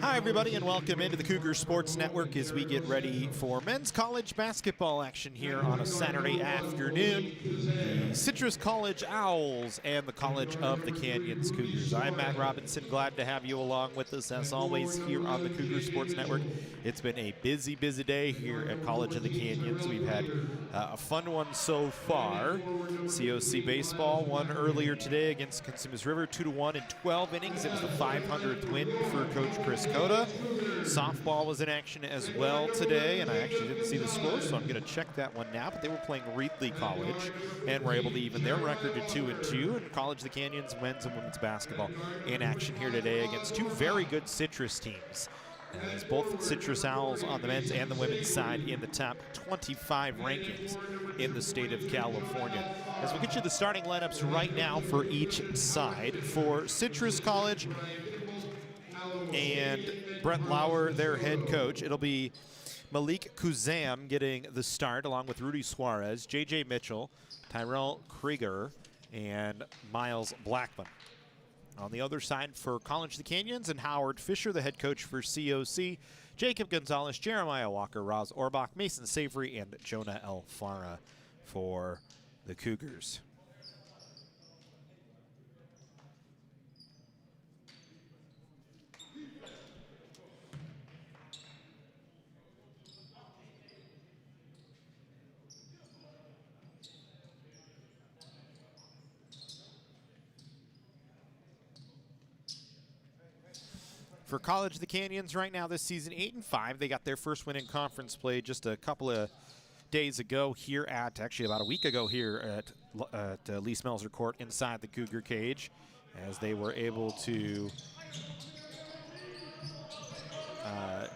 Hi, everybody, and welcome into the Cougar Sports Network as we get ready for men's college basketball action here on a Saturday afternoon. The Citrus College Owls and the College of the Canyons Cougars. I'm Matt Robinson, glad to have you along with us as always here on the Cougar Sports Network. It's been a busy day here at College of the Canyons. We've had a fun one so far. COC baseball won earlier today against Consumers River 2-1 in 12 innings. It was the 500th win for Coach Chris Cota. Softball was in action as well today, and I actually didn't see the score, so I'm going to check that one now. But they were playing Reedley College and were able to even their record to 2-2. And College of the Canyons men's and women's basketball in action here today against two very good Citrus teams. As both Citrus Owls on the men's and the women's side in the top 25 rankings in the state of California. As we get you the starting lineups right now for each side. For Citrus College and Brent Lauer, their head coach, it'll be Malik Kuzam getting the start along with Rudy Suarez, J.J. Mitchell, Tyrell Krieger, and Miles Blackman. On the other side for College of the Canyons and Howard Fisher, the head coach for COC, Jacob Gonzalez, Jeremiah Walker, Roz Orbach, Mason Savory, and Jonah Alfara for the Cougars. For College of the Canyons right now this season, 8-5. They got their first win in conference play just a couple of days ago here at, actually about a week ago here at Lee Smelser Court inside the Cougar cage, as they were able to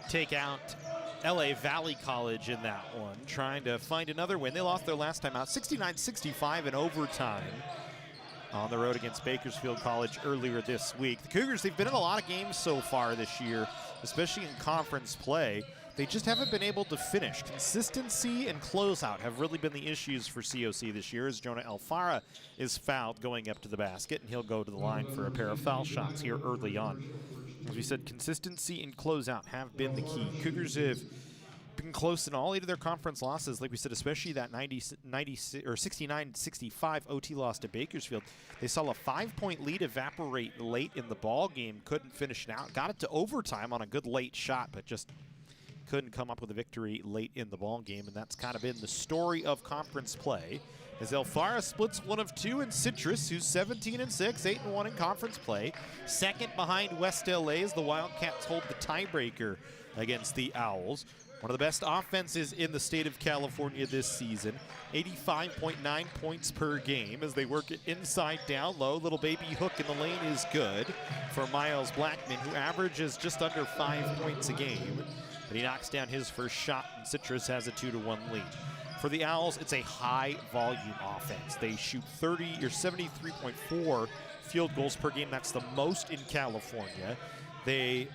take out LA Valley College in that one, trying to find another win. They lost their last time out, 69-65 in overtime on the road against Bakersfield College earlier this week. The Cougars, they've been in a lot of games so far this year, especially in conference play. They just haven't been able to finish. Consistency and closeout have really been the issues for COC this year, as Jonah Alfara is fouled going up to the basket, and he'll go to the line for a pair of foul shots here early on. As we said, consistency and closeout have been the key. Cougars have been close in all 8 of their conference losses, like we said, especially that 69-65 OT loss to Bakersfield. They saw a 5-point lead evaporate late in the ball game, couldn't finish it out, got it to overtime on a good late shot, but just couldn't come up with a victory late in the ball game, and that's kind of been the story of conference play. As Alfara splits 1 of 2 in Citrus, who's 17-6, 8-1 in conference play. Second behind West LA as the Wildcats hold the tiebreaker against the Owls. One of the best offenses in the state of California this season. 85.9 points per game as they work it inside down low. Little baby hook in the lane is good for Miles Blackman, who averages just under 5 points a game. But he knocks down his first shot, and Citrus has a 2-1 lead. For the Owls, it's a high-volume offense. They shoot 73.4 field goals per game. That's the most in California. They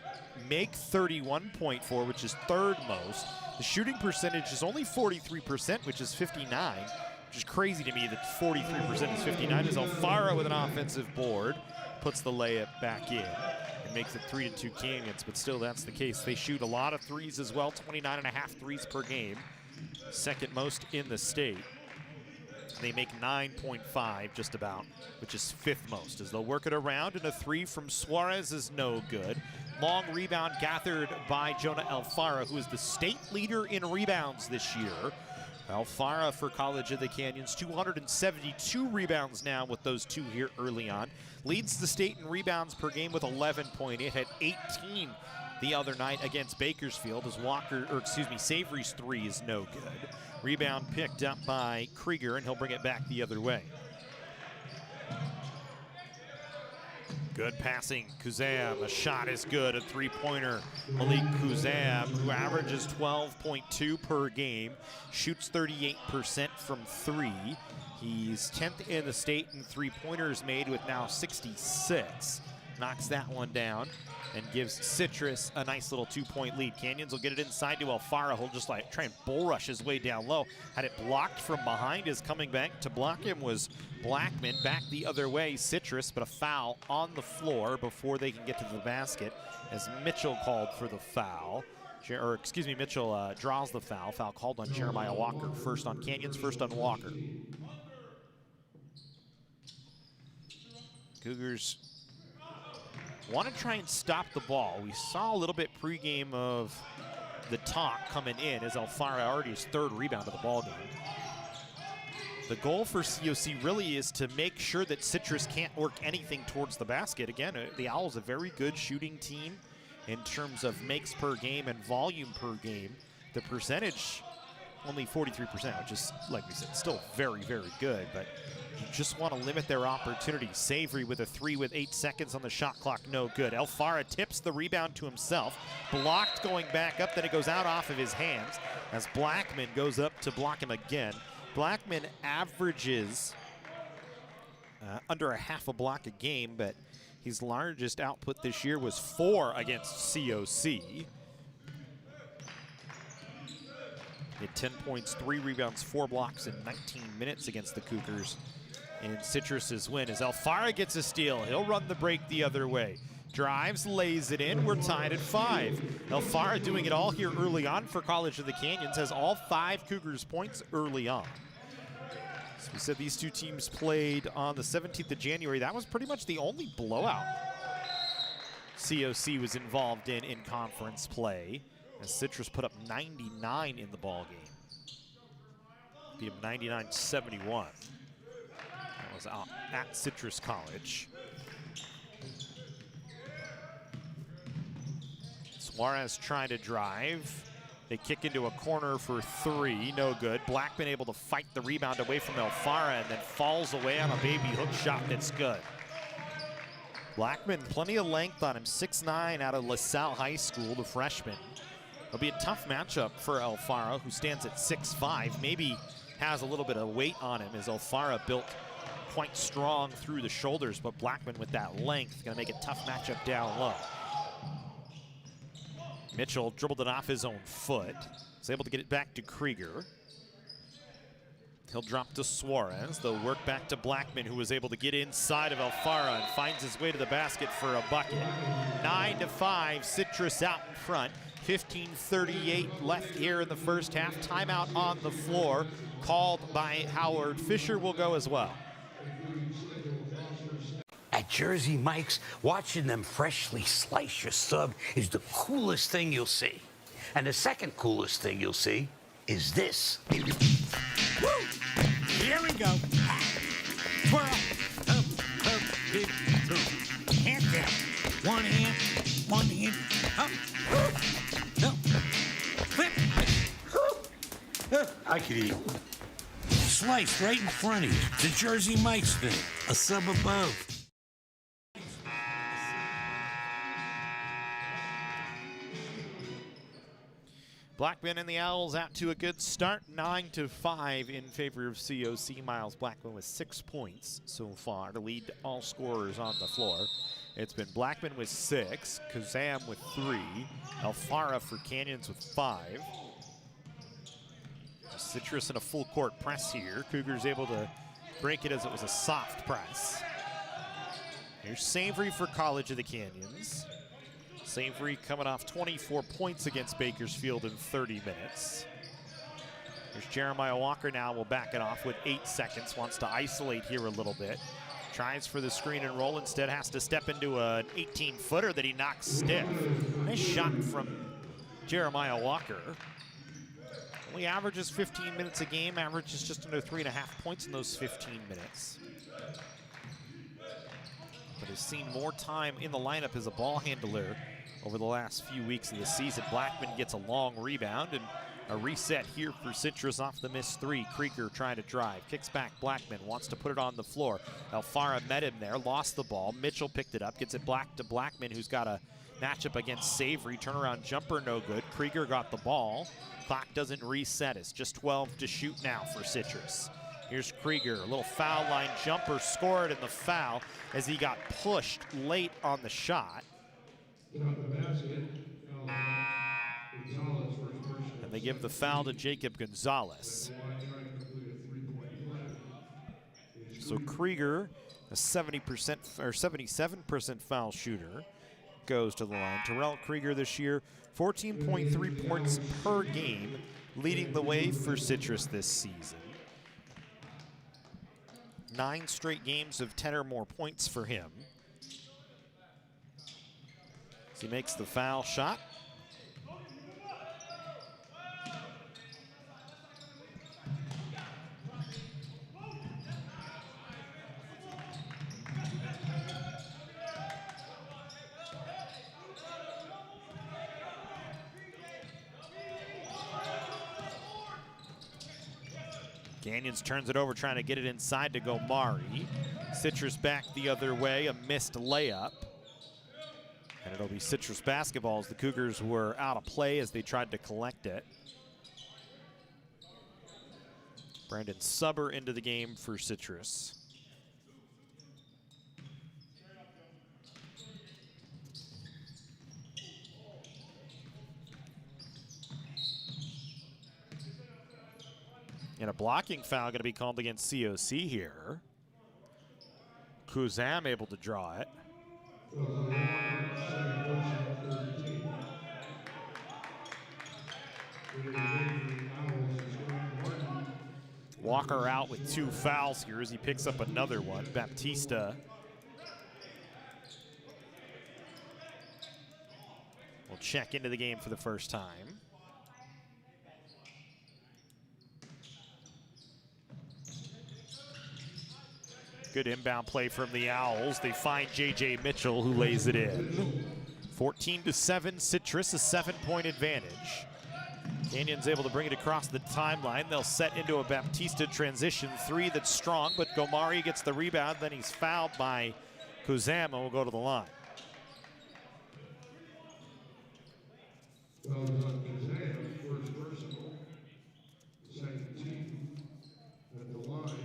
make 31.4, which is third most. The shooting percentage is only 43%, which is 59, which is crazy to me that 43% is 59. As Alfara with an offensive board puts the layup back in and makes it 3-2 Canyons, but still that's the case. They shoot a lot of threes as well, 29.5 threes per game, second most in the state. They make 9.5 just about, which is fifth most, as they'll work it around, and a 3 from Suarez is no good. Long rebound gathered by Jonah Alfara, who is the state leader in rebounds this year. Alfara for College of the Canyons, 272 rebounds now with those 2 here early on. Leads the state in rebounds per game with 11.8, had 18 the other night against Bakersfield, as Savory's 3 is no good. Rebound picked up by Krieger, and he'll bring it back the other way. Good passing, Kuzam. A shot is good, a 3-pointer. Malik Kuzam, who averages 12.2 per game, shoots 38% from 3. He's 10th in the state in 3-pointers made with now 66. knocks that one down and gives Citrus a nice little 2-point lead. Canyons will get it inside to Alfaro. He'll just like try and bull rush his way down low. Had it blocked from behind. Is coming back to block him was Blackman. Back the other way, Citrus, but a foul on the floor before they can get to the basket as Mitchell called for the foul. Mitchell draws the foul. Foul called on Jeremiah Walker. First on Canyons, first on Walker. Cougars want to try and stop the ball. We saw a little bit pregame of the talk coming in as Alfaro already his third rebound of the ball game. The goal for COC really is to make sure that Citrus can't work anything towards the basket. Again, the Owls a very good shooting team in terms of makes per game and volume per game. The percentage, only 43%, which is, like we said, still very, very good, but you just want to limit their opportunities. Savory with a 3 with 8 seconds on the shot clock, no good. Alfaro tips the rebound to himself. Blocked going back up, then it goes out off of his hands as Blackman goes up to block him again. Blackman averages under a half a block a game, but his largest output this year was 4 against COC. He had 10 points, 3 rebounds, 4 blocks in 19 minutes against the Cougars. And Citrus's win as Alfaro gets a steal. He'll run the break the other way. Drives, lays it in. We're tied at 5. Alfaro doing it all here early on for College of the Canyons. Has all 5 Cougars points early on. So we said these two teams played on the 17th of January. That was pretty much the only blowout COC was involved in conference play, as Citrus put up 99 in the ball game. Beat him 99-71. That was out at Citrus College. Suarez trying to drive. They kick into a corner for 3, no good. Blackman able to fight the rebound away from Alfaro and then falls away on a baby hook shot that's good. Blackman, plenty of length on him, 6'9" out of LaSalle High School, the freshman. It'll be a tough matchup for Alfaro, who stands at 6'5", maybe has a little bit of weight on him, as Alfaro built quite strong through the shoulders, but Blackman with that length gonna make a tough matchup down low. Mitchell dribbled it off his own foot. Was able to get it back to Krieger. He'll drop to Suarez. They'll work back to Blackman, who was able to get inside of Alfaro and finds his way to the basket for a bucket. 9-5, Citrus out in front. 15:38 left here in the first half. Timeout on the floor, called by Howard. Fisher will go as well. At Jersey Mike's, watching them freshly slice your sub is the coolest thing you'll see. And the second coolest thing you'll see is this. Woo! Here we go. Twirl. Up, dip, hand down. One hand, up. No. Flip. I could eat. Slice right in front of you. The Jersey Mike's thing. A sub above. Blackman and the Owls out to a good start, 9-5 in favor of COC. Miles Blackman with 6 points so far to lead all scorers on the floor. It's been Blackman with 6, Kazam with 3, Alfaro for Canyons with 5. Citrus in a full court press here. Cougars able to break it as it was a soft press. Here's Savory for College of the Canyons. Savory coming off 24 points against Bakersfield in 30 minutes. There's Jeremiah Walker now, will back it off with 8 seconds. Wants to isolate here a little bit. Tries for the screen and roll, instead has to step into an 18-footer that he knocks stiff. Nice shot from Jeremiah Walker. Only averages 15 minutes a game, averages just under 3.5 points in those 15 minutes. But has seen more time in the lineup as a ball handler over the last few weeks of the season. Blackman gets a long rebound and a reset here for Citrus off the missed 3. Krieger trying to drive, kicks back. Blackman wants to put it on the floor. Alfaro met him there, lost the ball. Mitchell picked it up, gets it back to Blackman, who's got a matchup against Savory. Turnaround jumper, no good. Krieger got the ball. Clock doesn't reset. It's just 12 to shoot now for Citrus. Here's Krieger, a little foul line jumper, scored in the foul as he got pushed late on the shot. And they give the foul to Jacob Gonzalez. So Krieger, a 70% or 77% foul shooter, goes to the line. Terrell Krieger this year, 14.3 points per game, leading the way for Citrus this season. 9 straight games of 10 or more points for him. As he makes the foul shot. Canyons turns it over, trying to get it inside to Gomari. Citrus back the other way, a missed layup. And it'll be Citrus basketball as the Cougars were out of play as they tried to collect it. Brandon Subber into the game for Citrus. And a blocking foul going to be called against COC here. Kuzam able to draw it. Walker out with 2 fouls here as he picks up another one. Baptista will check into the game for the first time. Good inbound play from the Owls. They find J.J. Mitchell, who lays it in. 14-7, Citrus, a 7-point advantage. Canyons able to bring it across the timeline. They'll set into a Baptista transition 3 that's strong, but Gomari gets the rebound. Then he's fouled by Kuzam and will go to the line. Well done, Kuzam, first personal. Second team at the line.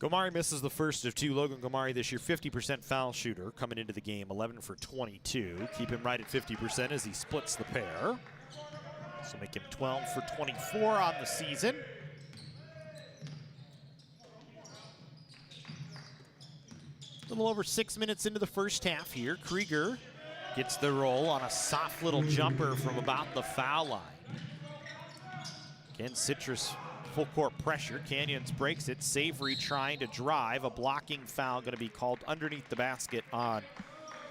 Gomari misses the first of 2. Logan Gomari this year, 50% foul shooter coming into the game, 11 for 22. Keep him right at 50% as he splits the pair. So make him 12 for 24 on the season. A little over 6 minutes into the first half here. Krieger gets the roll on a soft little jumper from about the foul line. Again, Citrus full court pressure. Canyons breaks it. Savory trying to drive. A blocking foul going to be called underneath the basket on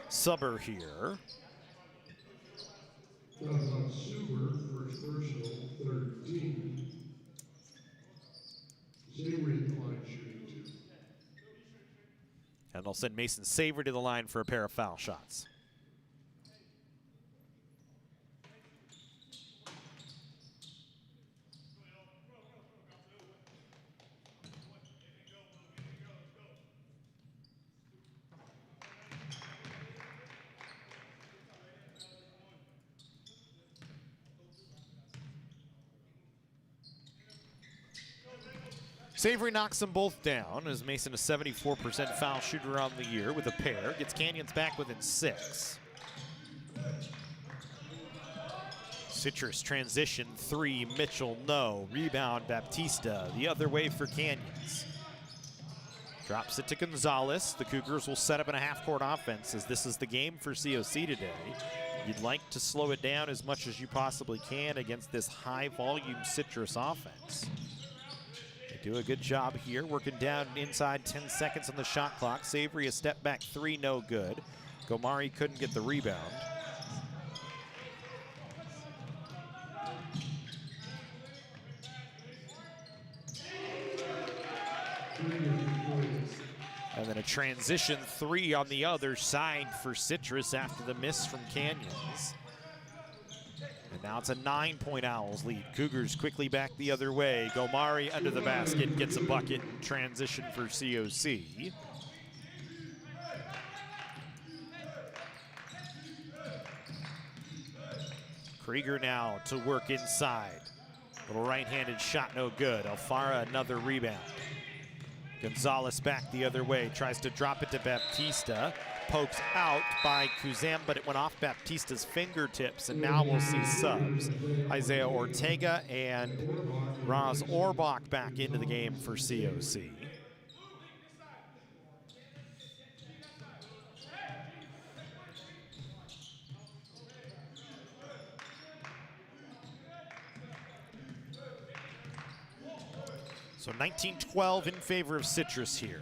Subber here. Super, first personal, 13. Savory at the line shooting 2. And they'll send Mason Savory to the line for a pair of foul shots. Savory knocks them both down as Mason, a 74% foul shooter on the year with a pair. Gets Canyons back within 6. Citrus transition 3, Mitchell no. Rebound Baptista the other way for Canyons. Drops it to Gonzalez. The Cougars will set up in a half-court offense as this is the game for COC today. You'd like to slow it down as much as you possibly can against this high-volume Citrus offense. Do a good job here, working down inside 10 seconds on the shot clock. Savory a step back 3, no good. Gomari couldn't get the rebound. And then a transition 3 on the other side for Citrus after the miss from Canyons. And now it's a 9-point Owls lead. Cougars quickly back the other way. Gomari under the basket, gets a bucket in transition for COC. Krieger now to work inside. Little right-handed shot, no good. Alfara, another rebound. Gonzalez back the other way, tries to drop it to Baptista. Pokes out by Kuzam, but it went off Baptista's fingertips, and now we'll see subs. Isaiah Ortega and Raz Orbach back into the game for COC. So 19-12 in favor of Citrus here.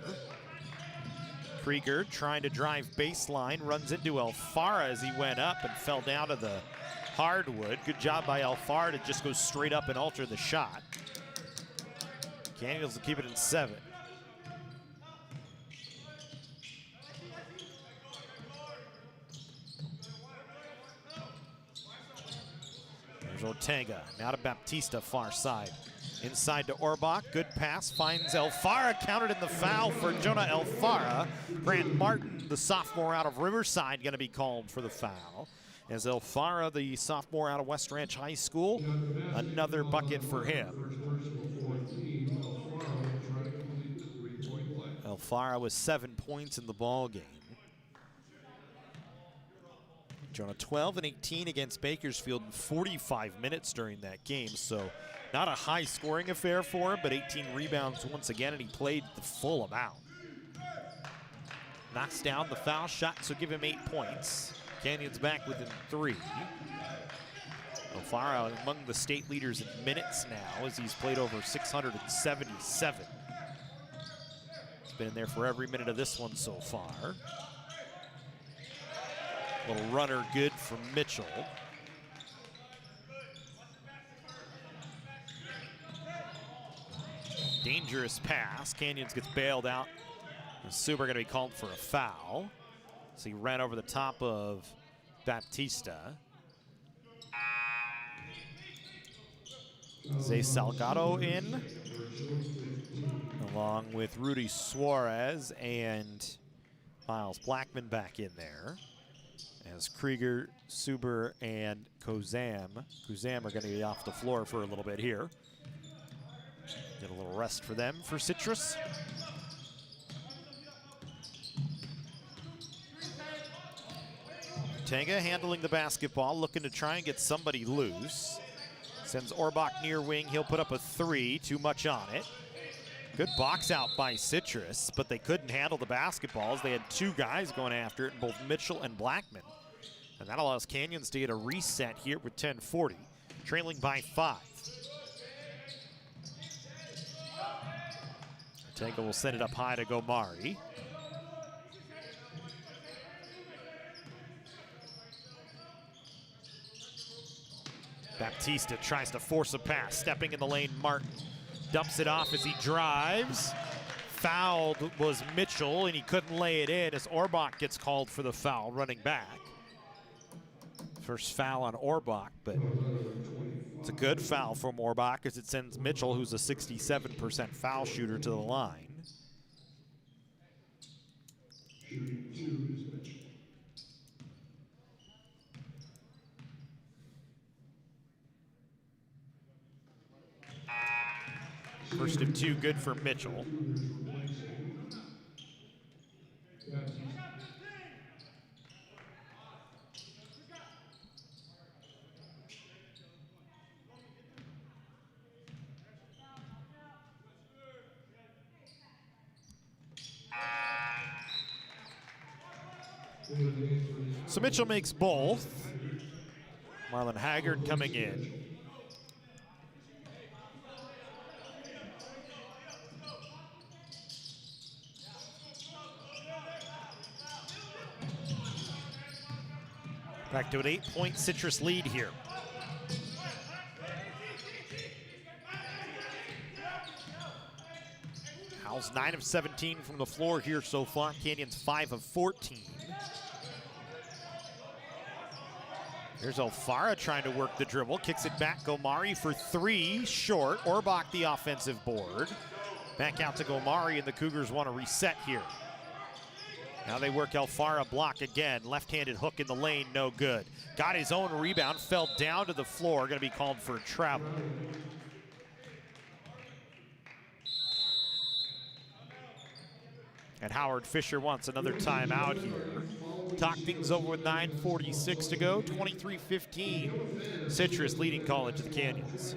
Krieger trying to drive baseline, runs into Alfara as he went up and fell down to the hardwood. Good job by Alfara to just go straight up and alter the shot. Canyons will keep it in 7. There's Ortega, now to Baptista, far side. Inside to Orbach, good pass, finds Alfara, counted in the foul for Jonah Alfara. Grant Martin, the sophomore out of Riverside, gonna be called for the foul. As Alfara, the sophomore out of West Ranch High School, another bucket for him. Alfara with 7 points in the ball game. Jonah 12 and 18 against Bakersfield in 45 minutes during that game, so not a high scoring affair for him, but 18 rebounds once again, and he played the full amount. Knocks down the foul shot, so give him 8 points. Canyons back within 3. Alfara among the state leaders in minutes now, as he's played over 677. He's been in there for every minute of this one so far. Little runner good from Mitchell. Dangerous pass. Canyons gets bailed out. And Suber going to be called for a foul. So he ran over the top of Baptista. Zay Salgado in, along with Rudy Suarez and Miles Blackman back in there. As Krieger, Suber, and Kuzam are going to be off the floor for a little bit here. Get a little rest for them for Citrus. Ortega handling the basketball, looking to try and get somebody loose. Sends Orbach near wing, he'll put up a 3, too much on it. Good box out by Citrus, but they couldn't handle the basketballs. They had 2 guys going after it, both Mitchell and Blackman. And that allows Canyons to get a reset here with 10:40, trailing by 5. Ortega will send it up high to Gomari. Baptista tries to force a pass, stepping in the lane, Martin dumps it off as he drives. Fouled was Mitchell, and he couldn't lay it in as Orbach gets called for the foul, running back. First foul on Orbach, but it's a good foul from Orbach as it sends Mitchell, who's a 67% foul shooter, to the line. First of 2 good for Mitchell. So Mitchell makes both. Marlon Haggard coming in. Back to an 8-point Citrus lead here. Owls 9 of 17 from the floor here so far. Canyons 5 of 14. Here's Alfara trying to work the dribble, kicks it back. Gomari for three, short. Orbach the offensive board. Back out to Gomari, and the Cougars want to reset here. Now they work Alfara block again. Left-handed hook in the lane, no good. Got his own rebound, fell down to the floor. Going to be called for a travel. And Howard Fisher wants another timeout here. Talk things over with 9:46 to go. 23-15. Citrus leading College of the Canyons.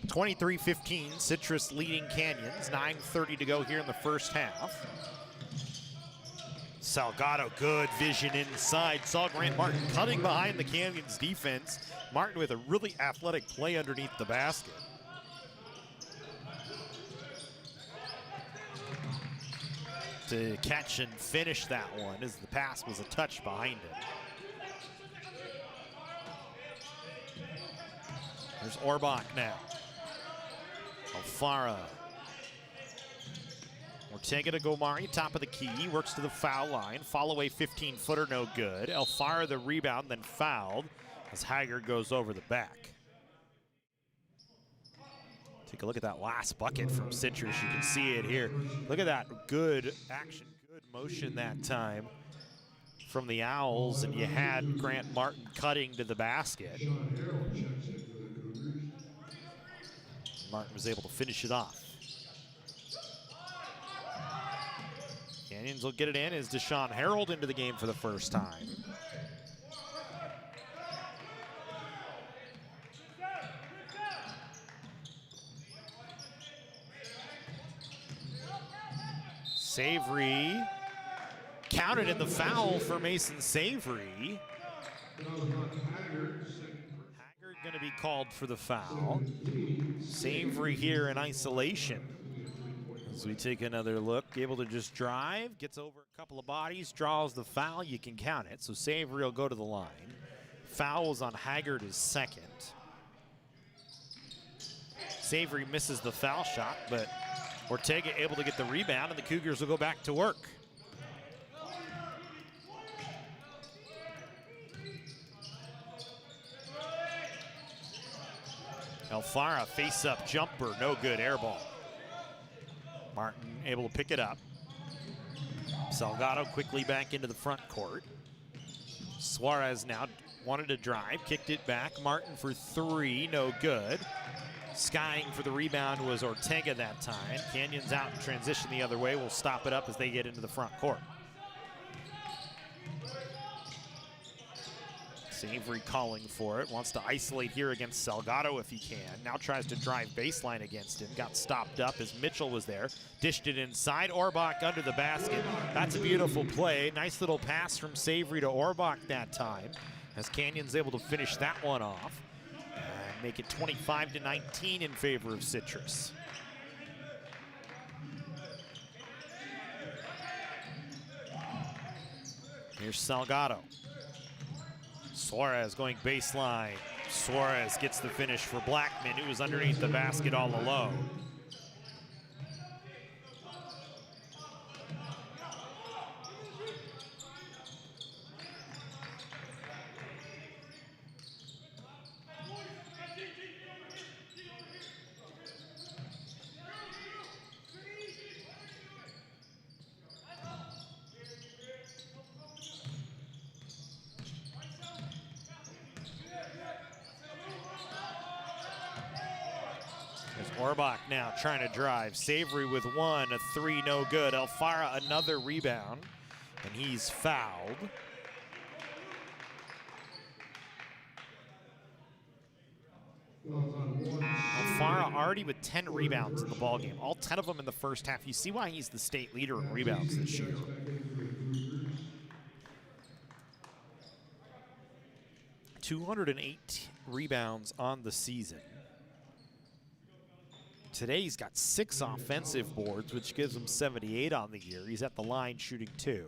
(23-15), Citrus leading Canyons. 9:30 to go here in the first half. Salgado, good vision inside. Saw Grant Martin cutting behind the Canyons defense. Martin with a really athletic play underneath the basket. To catch and finish that one as the pass was a touch behind him. There's Orbach now. Alfara. Ortega to Gomari, top of the key, works to the foul line. Fall away 15-footer, no good. Alfara the rebound, then fouled as Haggard goes over the back. Take a look at that last bucket from Citrus. You can see it here. Look at that good action, good motion that time from the Owls, and you had Grant Martin cutting to the basket. Martin was able to finish it off. Canyons will get it in as Deshaun Harold into the game for the first time. Savory counted in the foul for Mason Savory. Haggard going to be called for the foul. Savory here in isolation. As we take another look, able to just drive, gets over a couple of bodies, draws the foul, you can count it. So Savory will go to the line. Foul was on Haggard his second. Savory misses the foul shot, but Ortega able to get the rebound, and the Cougars will go back to work. Alfara face-up jumper, no good, air ball. Martin able to pick it up. Salgado quickly back into the front court. Suarez now wanted to drive, kicked it back. Martin for three, no good. Skying for the rebound was Ortega that time. Canyons out in transition the other way. Will stop it up as they get into the front court. Savory calling for it, wants to isolate here against Salgado if he can. Now tries to drive baseline against him. Got stopped up as Mitchell was there. Dished it inside. Orbach under the basket. That's a beautiful play. Nice little pass from Savory to Orbach that time, as Canyon's able to finish that one off and make it 25-19 in favor of Citrus. Here's Salgado. Suarez going baseline. Suarez gets the finish for Blackman, who was underneath the basket all alone. Orbach now trying to drive. Savory with one, a three, no good. Alfara another rebound, and he's fouled. Alfara already with 10 rebounds in the ballgame, all 10 of them in the first half. You see why he's the state leader in rebounds this year. .208 rebounds on the season. Today he's got 6 offensive boards, which gives him 78 on the year. He's at the line shooting 2.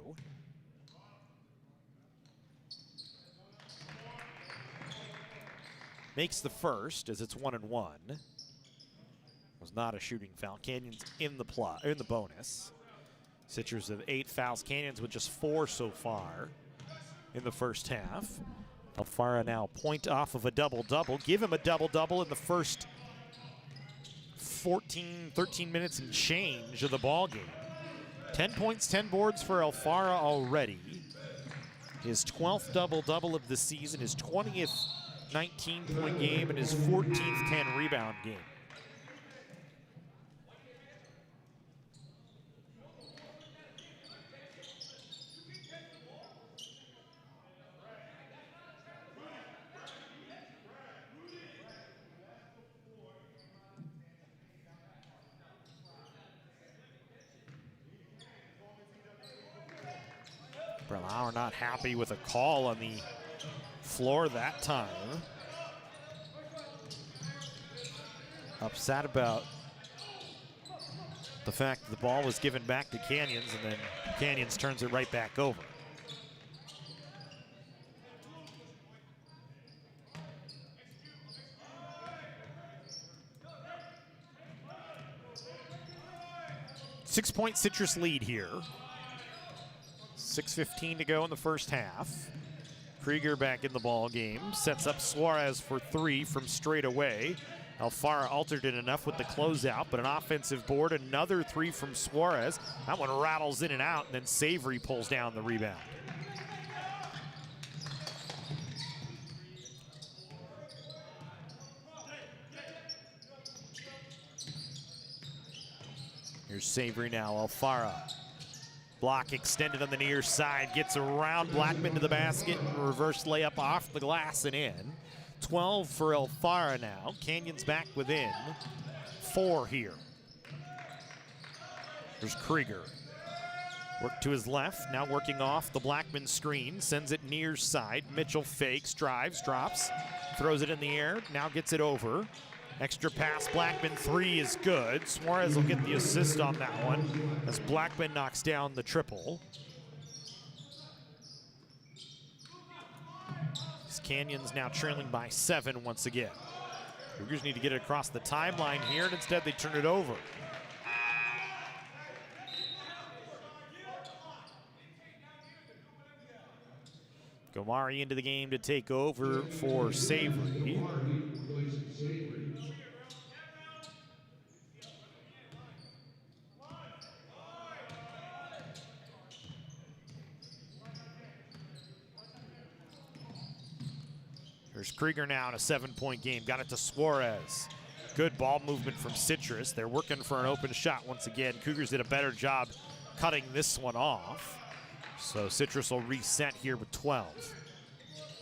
Makes the first as it's 1-1. Was not a shooting foul. Canyons in the bonus. Citrus with 8 fouls. Canyons with just 4 so far in the first half. Alfara now point off of a double-double. Give him a double-double in the first 13 minutes and change of the ball game. 10 points, 10 boards for Alfara already. His 12th double-double of the season, his 20th 19-point game, and his 14th 10-rebound game. Berlauer not happy with a call on the floor that time. Upset about the fact that the ball was given back to Canyons, and then Canyons turns it right back over. Six-point Citrus lead here. 6:15 to go in the first half. Krieger back in the ball game. Sets up Suarez for 3 from straight away. Alfara altered it enough with the closeout, but an offensive board, another 3 from Suarez. That one rattles in and out, and then Savory pulls down the rebound. Here's Savory now, Alfara. Block extended on the near side, gets around Blackman to the basket, and reverse layup off the glass and in. 12 for Alfara now. Canyons back within 4 here. There's Krieger. Work to his left, now working off the Blackman screen, sends it near side. Mitchell fakes, drives, drops, throws it in the air, now gets it over. Extra pass, Blackman 3 is good. Suarez will get the assist on that one as Blackman knocks down the triple. Canyons now trailing by 7 once again. Cougars need to get it across the timeline here, and instead they turn it over. Gomari into the game to take over for Savory. There's Krieger now in a 7-point game. Got it to Suarez. Good ball movement from Citrus. They're working for an open shot once again. Cougars did a better job cutting this one off. So Citrus will reset here with 12.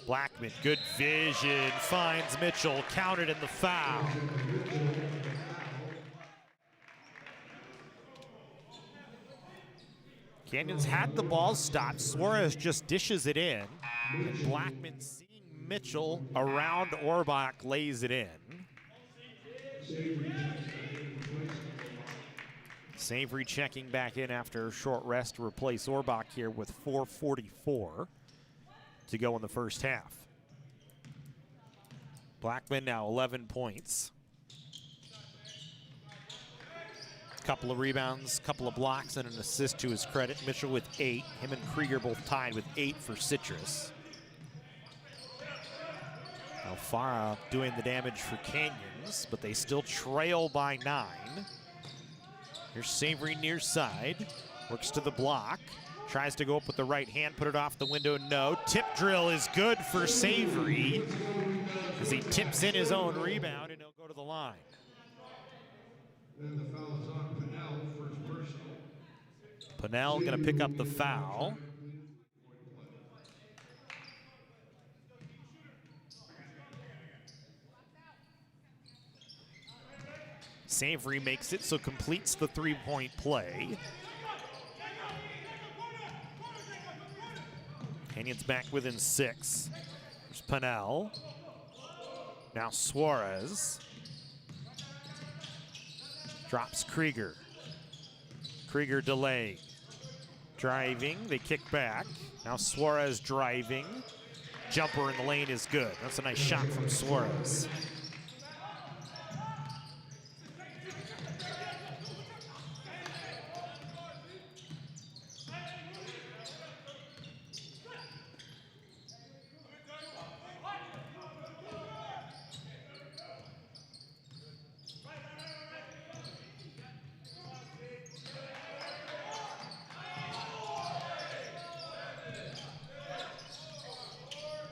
Blackman, good vision, finds Mitchell, counted in the foul. Canyons had the ball stopped. Suarez just dishes it in. And Blackman, seeing Mitchell around Orbach, lays it in. Savory checking back in after a short rest to replace Orbach here with 4:44 to go in the first half. Blackman now 11 points. Couple of rebounds, couple of blocks, and an assist to his credit. Mitchell with 8. Him and Krieger both tied with 8 for Citrus. Alfara doing the damage for Canyons, but they still trail by 9. Here's Savory near side, works to the block, tries to go up with the right hand, put it off the window, no. Tip drill is good for Savory as he tips in his own rebound, and he'll go to the line. Then the foul is on Pinnell, first personal. Pinnell going to pick up the foul. Savory makes it, so completes the three-point play. Canyon's back within 6. There's Pinnell. Now Suarez. Drops Krieger. Krieger delaying. Driving, they kick back. Now Suarez driving. Jumper in the lane is good. That's a nice shot from Suarez.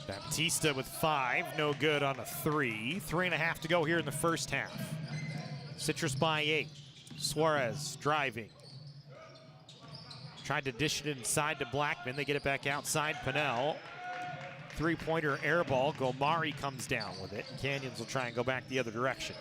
Baptista with 5, no good on a 3. 3.5 to go here in the first half. Citrus by 8. Suarez driving. Tried to dish it inside to Blackman. They get it back outside. Pinnell. Three-pointer air ball. Gomari comes down with it. Canyons will try and go back the other direction.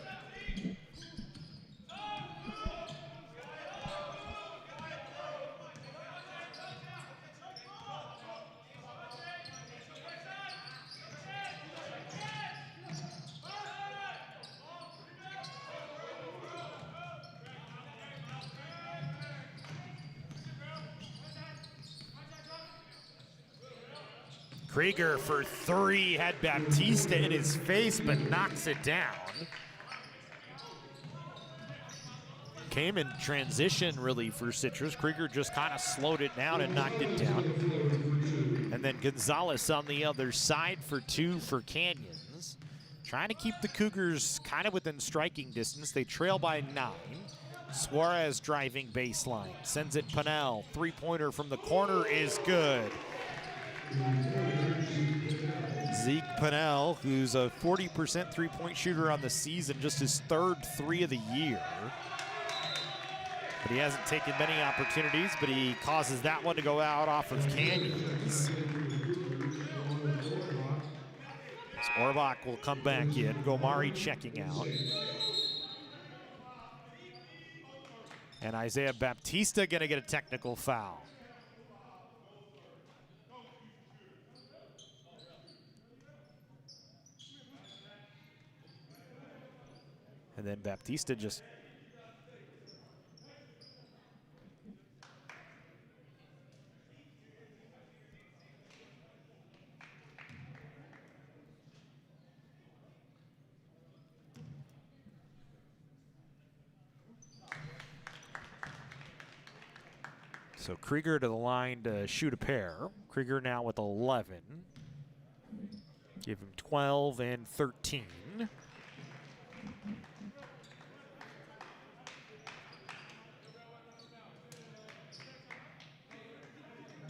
Krieger for 3, had Baptista in his face, but knocks it down. Came in transition, really, for Citrus. Krieger just kind of slowed it down and knocked it down. And then Gonzalez on the other side for 2 for Canyons. Trying to keep the Cougars kind of within striking distance. They trail by 9. Suarez driving baseline. Sends it Pinnell. Three-pointer from the corner is good. Zeke Pinnell, who's a 40% three-point shooter on the season, just his 3rd 3 of the year. But he hasn't taken many opportunities, but he causes that one to go out off of Canyons. So Orbach will come back in. Gomari checking out. And Isaiah Baptista gonna get a technical foul. And then Baptista just so Krieger to the line to shoot a pair. Krieger now with 11. Give him 12 and 13.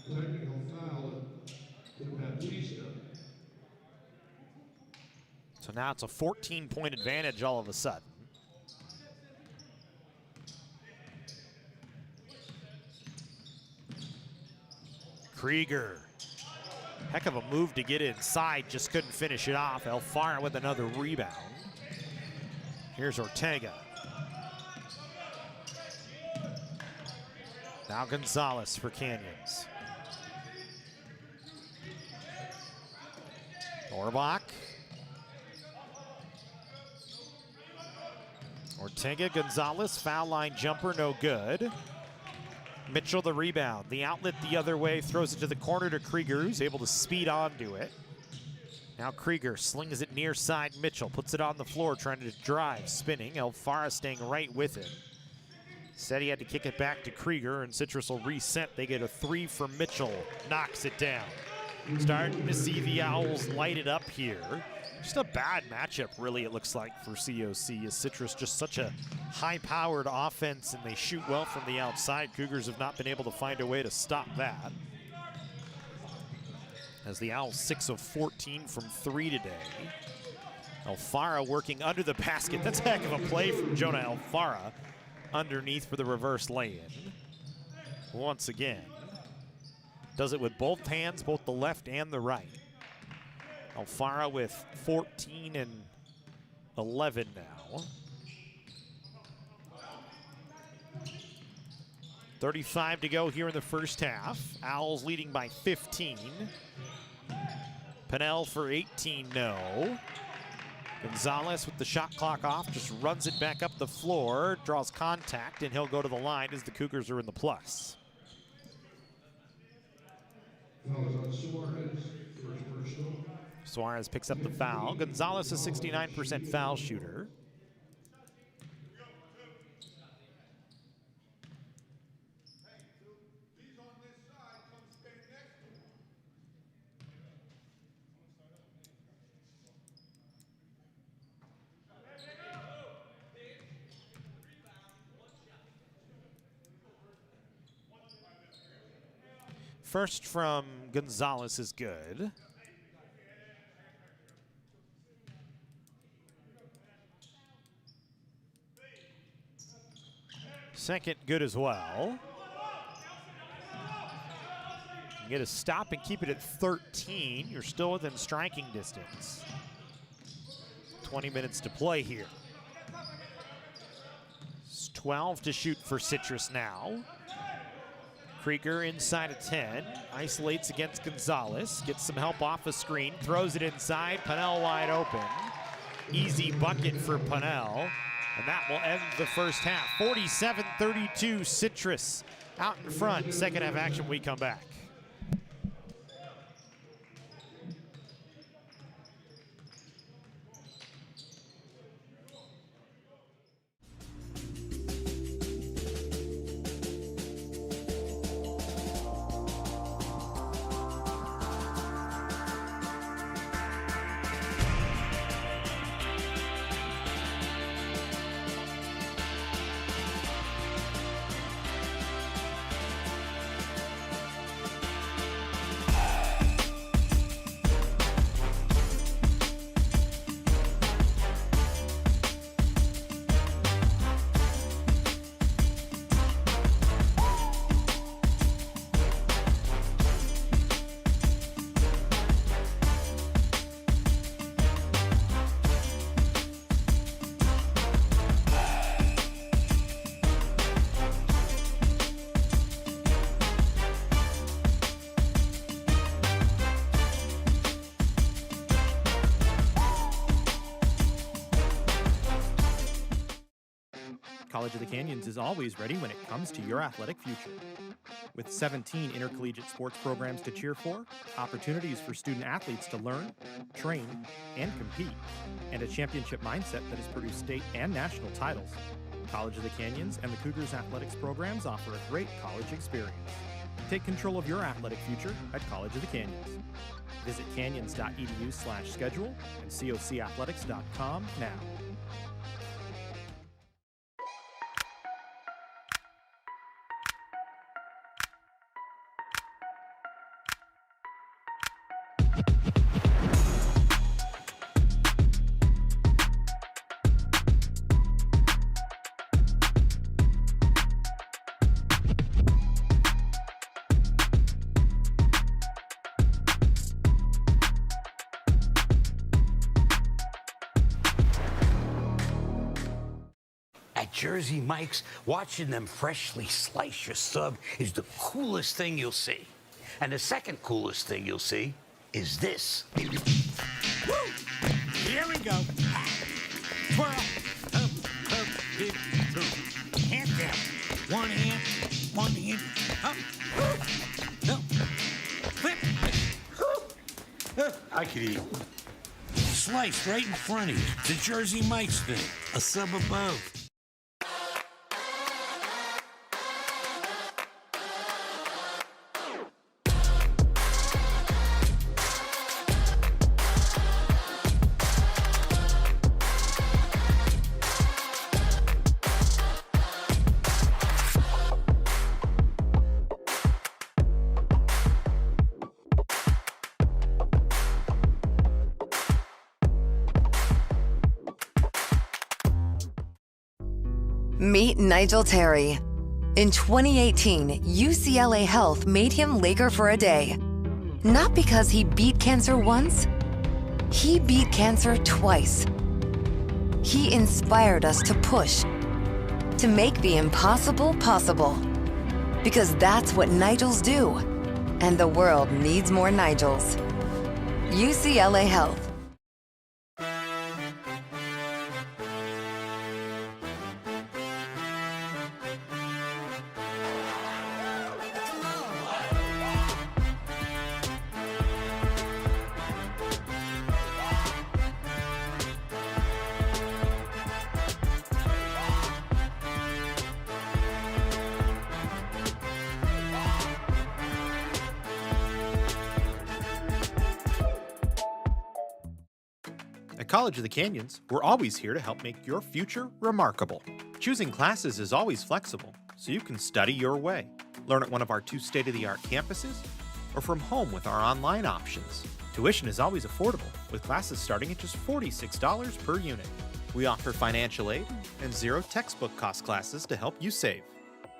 Technical foul to Baptista. So now it's a 14-point advantage all of a sudden. Krieger. Heck of a move to get inside, just couldn't finish it off. Alfaro with another rebound. Here's Ortega. Now Gonzalez for Canyons. Orbach. Ortega, Gonzalez, foul line jumper, no good. Mitchell the rebound. The outlet the other way, throws it to the corner to Krieger, who's able to speed onto it. Now Krieger slings it near side. Mitchell puts it on the floor, trying to drive, spinning. Alfaro staying right with it. Said he had to kick it back to Krieger, and Citrus will reset. They get a 3 from Mitchell. Knocks it down. Starting to see the Owls light it up here. Just a bad matchup, really, it looks like, for COC. As Citrus just such a high-powered offense, and they shoot well from the outside. Cougars have not been able to find a way to stop that. As the Owls 6 of 14 from 3 today. Alfaro working under the basket. That's a heck of a play from Jonah Alfaro. underneath for the reverse lay-in. Once again. Does it with both hands, both the left and the right. Alfaro with 14 and 11 now. 35 to go here in the first half. Owls leading by 15. Pennell for 18, no. Gonzalez with the shot clock off, just runs it back up the floor, draws contact, and he'll go to the line as the Cougars are in the plus. Foul is on Suarez, first personal. Suarez picks up the foul. Gonzalez a 69% foul shooter. First from Gonzalez is good. Second good as well. You get a stop and keep it at 13. You're still within striking distance. 20 minutes to play here. It's 12 to shoot for Citrus now. Krieger inside of 10, isolates against Gonzalez, gets some help off a screen, throws it inside, Pennell wide open. Easy bucket for Pennell, and that will end the first half. 47-32, Citrus out in front. Second half action, we come back. College of the Canyons is always ready when it comes to your athletic future. With 17 intercollegiate sports programs to cheer for, opportunities for student athletes to learn, train, and compete, and a championship mindset that has produced state and national titles, College of the Canyons and the Cougars athletics programs offer a great college experience. Take control of your athletic future at College of the Canyons. Visit canyons.edu/schedule and cocathletics.com now. Jersey Mike's, watching them freshly slice your sub is the coolest thing you'll see. And the second coolest thing you'll see is this. Woo! Here we go. Twirl. Up, dip, two. Hand down. One hand, up. No. Flip. I could eat. Sliced right in front of you. The Jersey Mike's thing. A sub above. Meet Nigel Terry. In 2018, UCLA Health made him Laker for a day. Not because he beat cancer once, he beat cancer twice. He inspired us to push, to make the impossible possible. Because that's what Nigels do. And the world needs more Nigels. UCLA Health. At College of the Canyons, we're always here to help make your future remarkable. Choosing classes is always flexible, so you can study your way. Learn at one of our 2 state-of-the-art campuses, or from home with our online options. Tuition is always affordable, with classes starting at just $46 per unit. We offer financial aid and 0 textbook cost classes to help you save.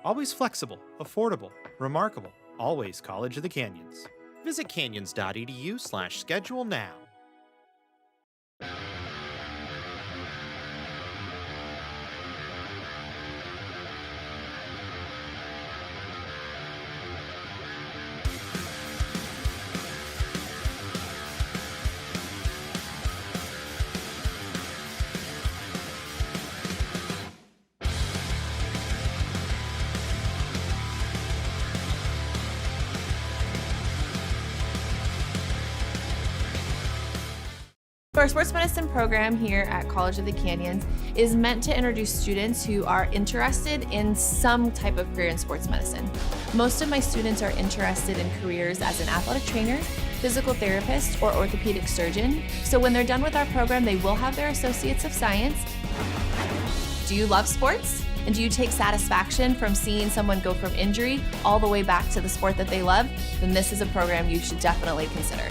Always flexible, affordable, remarkable. Always College of the Canyons. Visit canyons.edu/schedule now. Our sports medicine program here at College of the Canyons is meant to introduce students who are interested in some type of career in sports medicine. Most of my students are interested in careers as an athletic trainer, physical therapist, or orthopedic surgeon. So when they're done with our program, they will have their Associates of Science. Do you love sports? And do you take satisfaction from seeing someone go from injury all the way back to the sport that they love? Then this is a program you should definitely consider.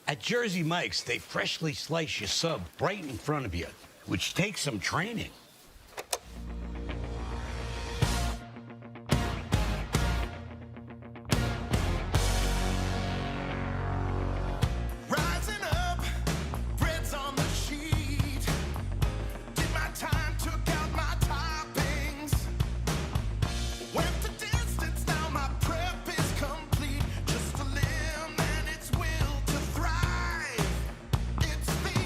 At Jersey Mike's, they freshly slice your sub right in front of you, which takes some training. Rising up, bread's on the sheet. Did my time, took out my toppings. Went the distance, now my prep is complete. Just a limb and its will to thrive. It's the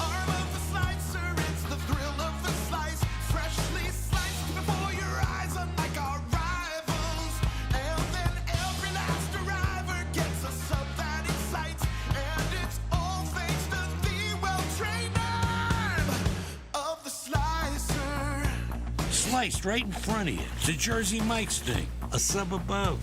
arm of the slicer, it's the thrill of the slice. Freshly sliced before your eyes, unlike our rivals. And then every last arriver gets a sub that excites. And it's all thanks to the well-trained arm of the slicer. Sliced right in front of you. It's a Jersey Mike's thing. A sub above.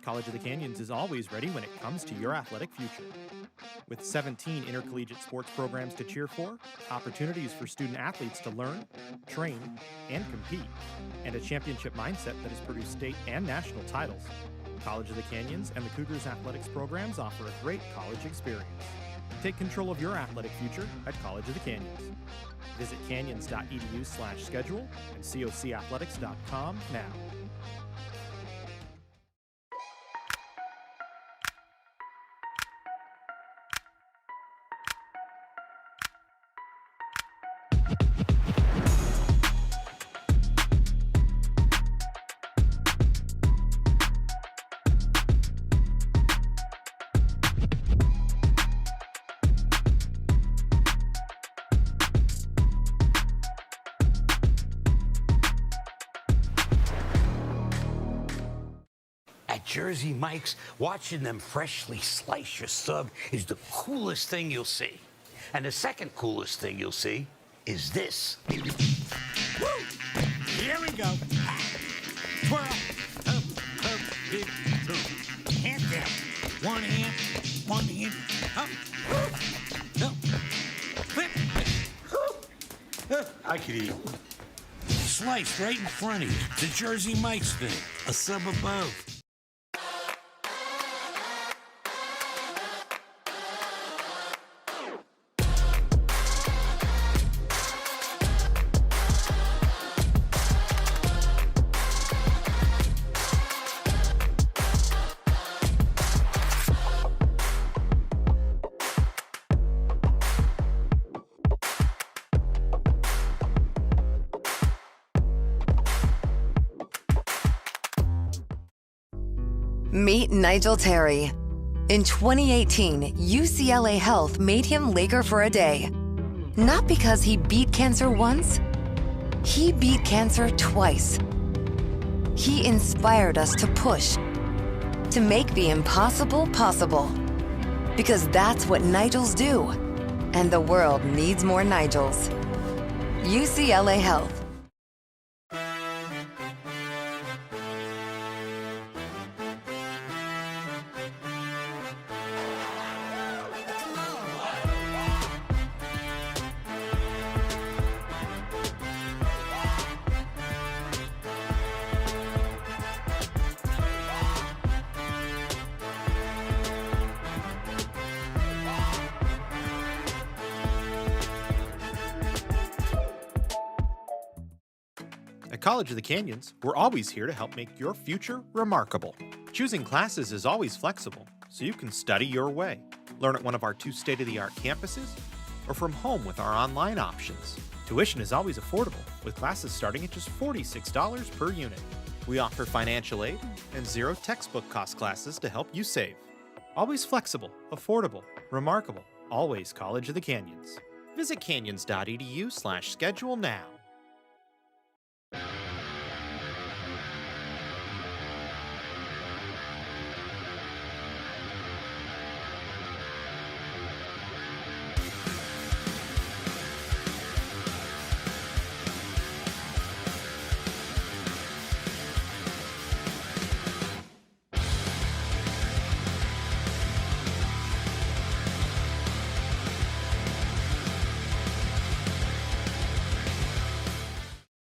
College of the Canyons is always ready when it comes to your athletic future. With 17 intercollegiate sports programs to cheer for, opportunities for student athletes to learn, train, and compete, and a championship mindset that has produced state and national titles, College of the Canyons and the Cougars athletics programs offer a great college experience. Take control of your athletic future at College of the Canyons. Visit canyons.edu/schedule and cocathletics.com now. At Jersey Mike's, watching them freshly slice your sub is the coolest thing you'll see. And the second coolest thing you'll see is this. Woo! Here we go. Twirl. Up, big two. Hand down. One hand. Up. Up. Flip. I could eat. Slice right in front of you. The Jersey Mike's thing. A sub above. Meet Nigel Terry. In 2018, UCLA Health made him Laker for a day. Not because he beat cancer once, he beat cancer twice. He inspired us to push, to make the impossible possible. Because that's what Nigels do. And the world needs more Nigels. UCLA Health. At College of the Canyons, we're always here to help make your future remarkable. Choosing classes is always flexible, so you can study your way. Learn at one of our 2 state-of-the-art campuses, or from home with our online options. Tuition is always affordable, with classes starting at just $46 per unit. We offer financial aid and 0 textbook cost classes to help you save. Always flexible, affordable, remarkable. Always College of the Canyons. Visit canyons.edu/schedule now.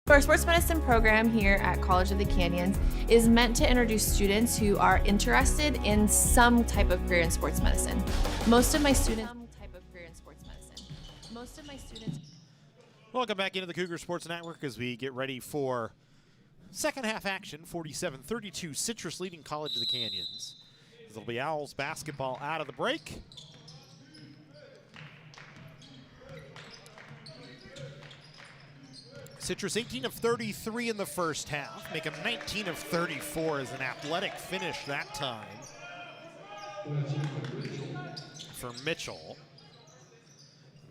Our sports medicine program here at College of the Canyons is meant to introduce students who are interested in some type of career in sports medicine. Most of my students. Welcome back into the Cougar Sports Network as we get ready for second half action. 47-32, Citrus leading College of the Canyons. It'll be Owls basketball out of the break. Citrus 18 of 33 in the first half, make them 19 of 34 as an athletic finish that time for Mitchell.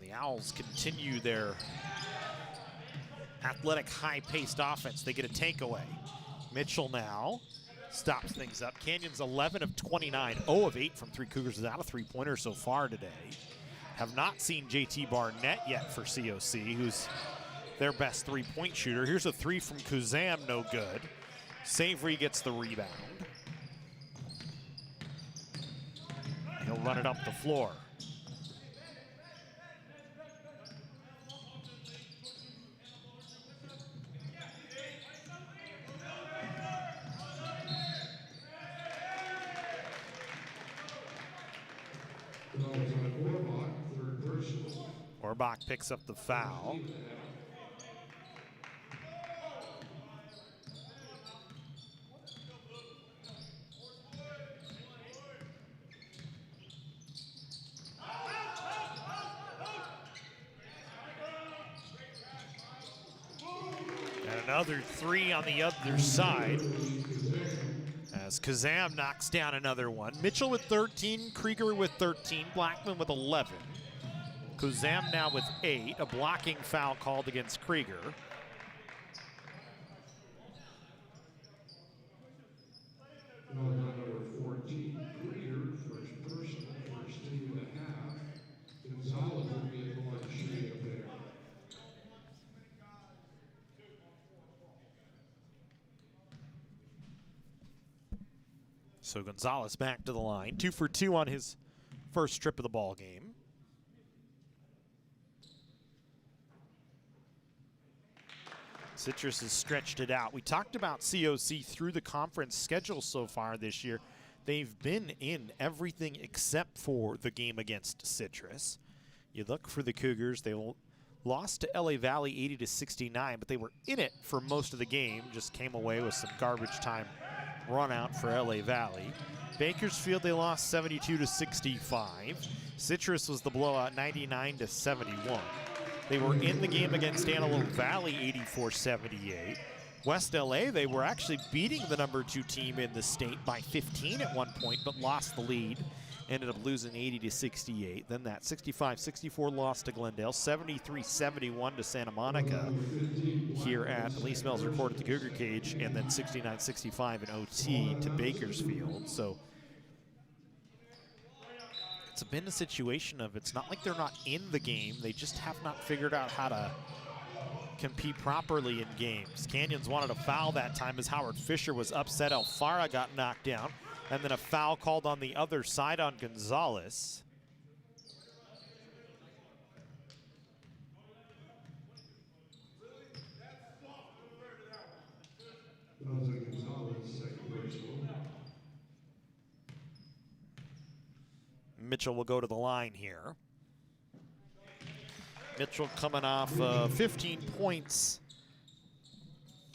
The Owls continue their athletic, high-paced offense. They get a takeaway. Mitchell now stops things up. Canyons 11 of 29, 0 of 8 from 3. Cougars without a three-pointer so far today. Have not seen JT Barnett yet for COC, who's their best three-point shooter. Here's a 3 from Kuzam, no good. Savory gets the rebound. He'll run it up the floor. Orbach picks up the foul. And another three on the other side as Kazam knocks down another one. Mitchell with 13, Krieger with 13, Blackman with 11. Kazam now with 8, a blocking foul called against Krieger. Number 14, Krieger, first personal, first team and a half. Gonzalez will be at the line shooting up there. So Gonzalez back to the line, 2 for 2 on his first trip of the ball game. Citrus has stretched it out. We talked about COC through the conference schedule so far this year. They've been in everything except for the game against Citrus. You look for the Cougars. They lost to LA Valley 80-69, but they were in it for most of the game. Just came away with some garbage time run out for LA Valley. Bakersfield, they lost 72-65. Citrus was the blowout 99-71. They were in the game against Antelope Valley 84-78. West LA, they were actually beating the number 2 team in the state by 15 at one point, but lost the lead. Ended up losing 80-68. Then that 65-64 loss to Glendale, 73-71 to Santa Monica here at Lee Smelser Court at the Cougar Cage, and then 69-65 in OT to Bakersfield. So it's been a situation of, it's not like they're not in the game, they just have not figured out how to compete properly in games. Canyons wanted a foul that time as Howard Fisher was upset. Alfara got knocked down, and then a foul called on the other side on Gonzalez. Mitchell will go to the line here. Mitchell coming off 15 points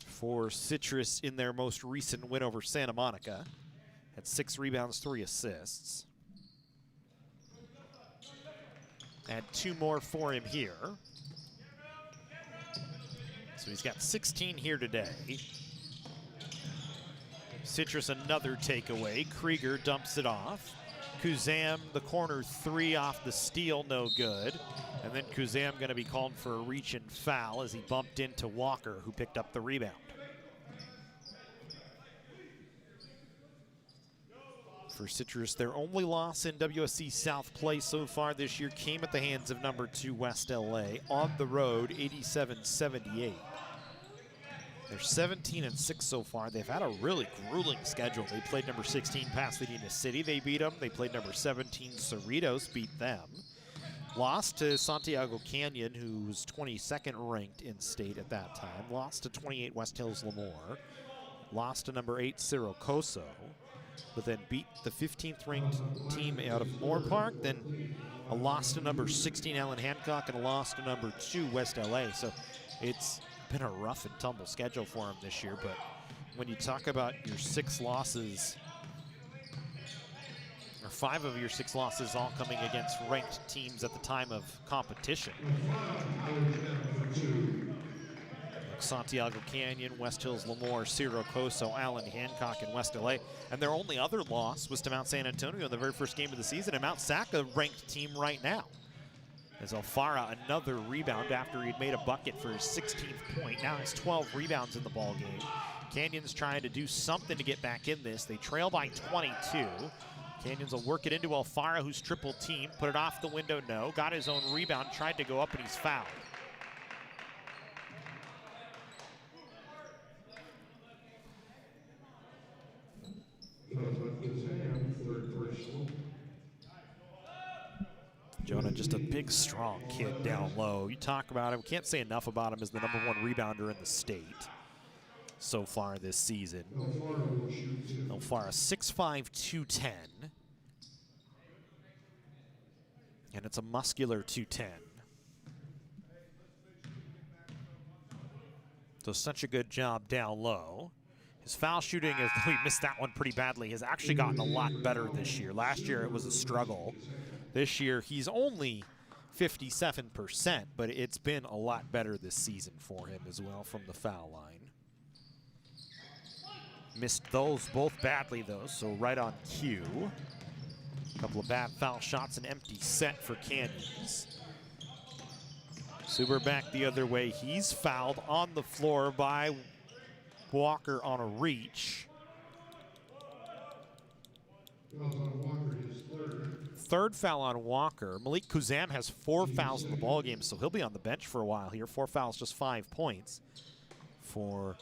for Citrus in their most recent win over Santa Monica. Had 6 rebounds, 3 assists. And 2 more for him here. So he's got 16 here today. Citrus another takeaway. Krieger dumps it off. Kuzam, the corner 3 off the steal, no good. And then Kuzam going to be called for a reach and foul as he bumped into Walker, who picked up the rebound. For Citrus, their only loss in WSC South play so far this year came at the hands of number 2 West LA on the road, 87-78. They're 17-6 so far. They've had a really grueling schedule. They played number 16 Pasadena City. They beat them. They played number 17 Cerritos, beat them. Lost to Santiago Canyon, who was 22nd ranked in state at that time. Lost to 28 West Hills Lemoore. Lost to number 8 Cerro Coso. But then beat the 15th ranked team out of Moore Park. Then a loss to number 16 Allen Hancock and a loss to number 2 West LA. So it's been a rough and tumble schedule for him this year, but when you talk about your 6 losses, or 5 of your 6 losses all coming against ranked teams at the time of competition. Santiago Canyon, West Hills Lemoore, Cerro Coso, Allen Hancock, and West LA. And their only other loss was to Mount San Antonio in the very first game of the season, and Mount Sac, a ranked team right now. As Alfara, another rebound after he'd made a bucket for his 16th point. Now has 12 rebounds in the ball game. Canyons trying to do something to get back in this. They trail by 22. Canyons will work it into Alfara, who's triple team. Put it off the window, no. Got his own rebound, tried to go up, and he's fouled. Arizona, just a big, strong kid down low. You talk about him, can't say enough about him as the #1 rebounder in the state so far this season. Alfaro, 6'5", 210. And it's a muscular 210. So such a good job down low. His foul shooting, is, we missed that one pretty badly, has actually gotten a lot better this year. Last year it was a struggle. This year he's only 57%, but it's been a lot better this season for him as well from the foul line. Missed those both badly though, so right on cue. A couple of bad foul shots, an empty set for Canyons. Suber back the other way. He's fouled on the floor by Walker on a reach. Third foul on Walker. Malik Kuzam has 4 fouls in the ballgame, so he'll be on the bench for a while here. 4 fouls, just 5 points for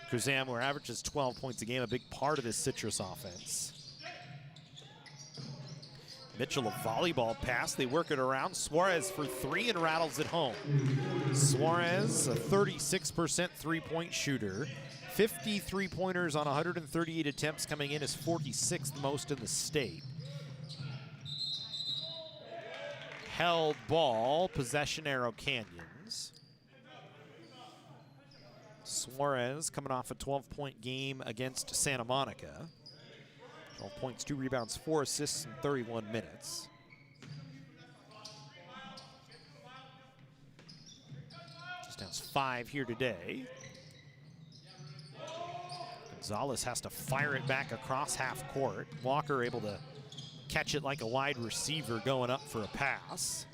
Kuzam, who averages 12 points a game, a big part of this Citrus offense. Mitchell, a volleyball pass. They work it around. Suarez for 3 and rattles it home. Suarez, a 36% three-point shooter. 50 three-pointers on 138 attempts, coming in as 46th most in the state. Held ball, possession arrow Canyons. Suarez coming off a 12-point game against Santa Monica. 12 points, 2 rebounds, 4 assists in 31 minutes. Just has 5 here today. Gonzalez has to fire it back across half court. Walker able to catch it like a wide receiver going up for a pass.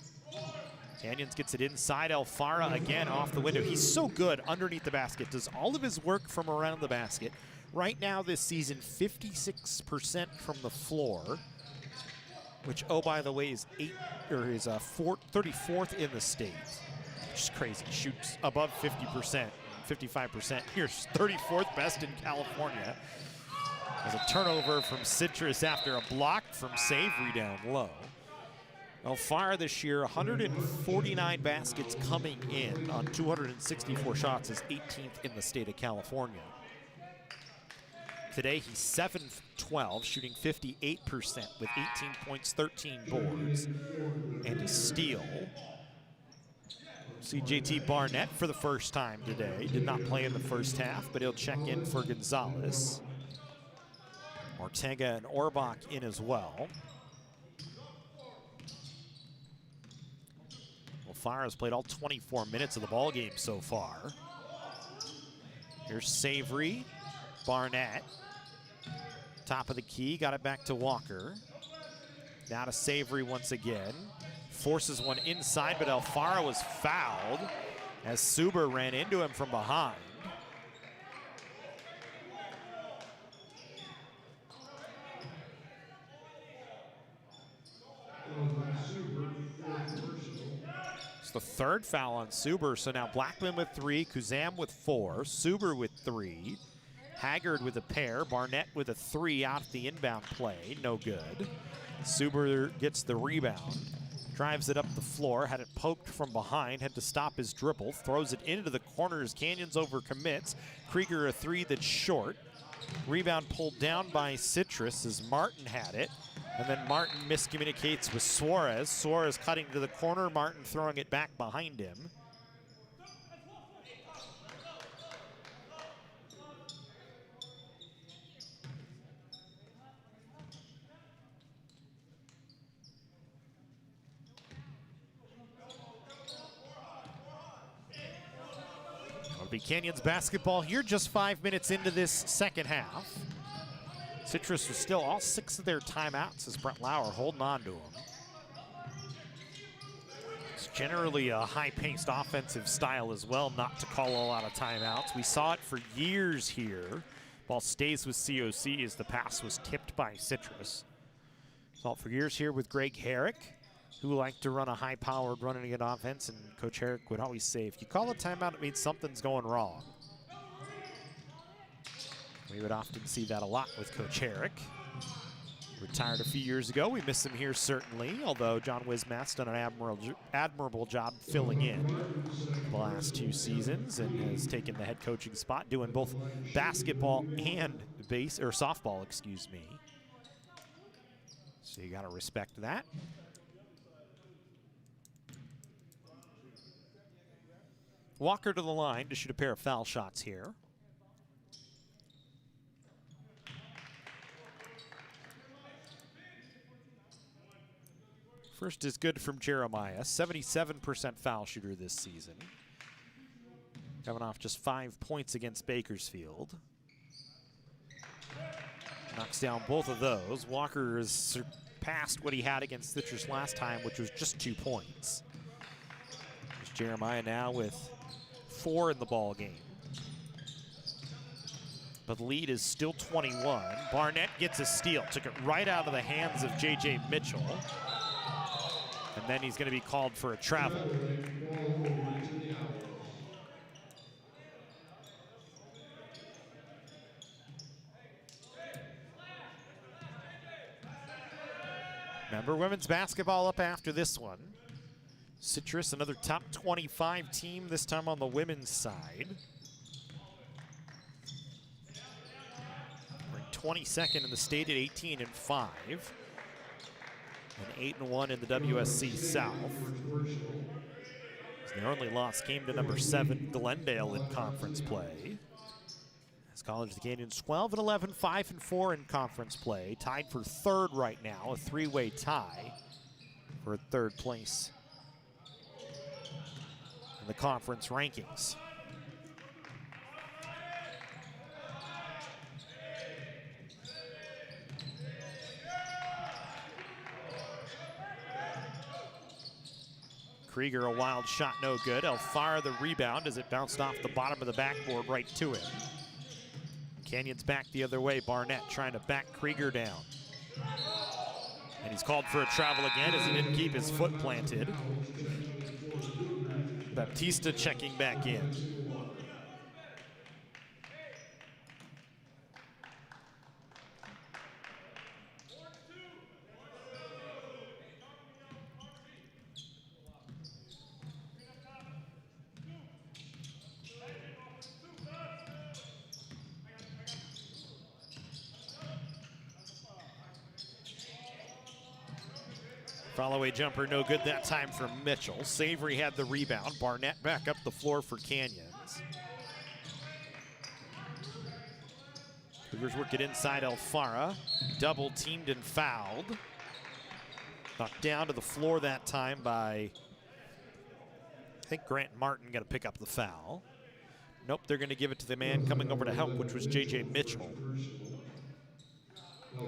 Canyons gets it inside. Alfaro again off the window. He's so good underneath the basket. Does all of his work from around the basket. Right now this season, 56% from the floor, which, oh, by the way, is 34th in the state. Which is crazy. Shoots above 50%, 55%. Here's 34th best in California. There's a turnover from Citrus after a block from Savory down low. Alfaro this year, 149 baskets coming in on 264 shots, is 18th in the state of California. Today he's 7-12, shooting 58% with 18 points, 13 boards, and a steal. See JT Barnett for the first time today. Did not play in the first half, but he'll check in for Gonzalez. Ortega and Orbach in as well. Alfaro has played all 24 minutes of the ball game so far. Here's Savory, Barnett. Top of the key, got it back to Walker. Now to Savory once again. Forces one inside, but Alfaro was fouled as Suber ran into him from behind. It's the 3rd foul on Suber, so now Blackman with 3, Kuzam with 4, Suber with 3. Haggard with a pair, Barnett with a 3 out the inbound play, no good. Suber gets the rebound, drives it up the floor, had it poked from behind, had to stop his dribble, throws it into the corners, Canyons overcommits. Krieger a 3 that's short. Rebound pulled down by Citrus as Martin had it, and then Martin miscommunicates with Suarez. Suarez cutting to the corner, Martin throwing it back behind him. It'll be Canyons basketball here just 5 minutes into this second half. Citrus was still all 6 of their timeouts as Brett Lauer holding on to them. It's generally a high-paced offensive style as well, not to call a lot of timeouts. We saw it for years here. Ball stays with COC as the pass was tipped by Citrus. Saw it for years here with Greg Herrick, who liked to run a high-powered running it offense, and Coach Herrick would always say, if you call a timeout, it means something's going wrong. We would often see that a lot with Coach Herrick. Retired a few years ago. We miss him here certainly, although John Wismath's done an admirable job filling in the last 2 seasons and has taken the head coaching spot, doing both basketball and softball, excuse me. So you got to respect that. Walker to the line to shoot a pair of foul shots here. First is good from Jeremiah, 77% foul shooter this season. Coming off just 5 points against Bakersfield. Knocks down both of those. Walker has surpassed what he had against Citrus last time, which was just 2 points. There's Jeremiah now with 4 in the ball game. But the lead is still 21. Barnett gets a steal, took it right out of the hands of J.J. Mitchell. And then he's going to be called for a travel. Remember, women's basketball up after this one. Citrus, another top 25 team, this time on the women's side. We're 22nd in the state at 18-5. And 8-1 in the WSC South. Their only loss came to number 7 Glendale in conference play. As College of the Canyons 12-11, 5-4 in conference play. Tied for 3rd right now, a 3-way tie for 3rd place in the conference rankings. Krieger, a wild shot, no good. Elfara the rebound as it bounced off the bottom of the backboard right to him. Canyons back the other way. Barnett trying to back Krieger down. And he's called for a travel again as he didn't keep his foot planted. Baptista checking back in. Follow-away jumper, no good that time from Mitchell. Savory had the rebound. Barnett back up the floor for Canyons. Cougars work it inside Elfara. Double teamed and fouled. Knocked down to the floor that time by, I think, Grant Martin going to pick up the foul. Nope, they're going to give it to the man coming over to help, which was J.J. Mitchell.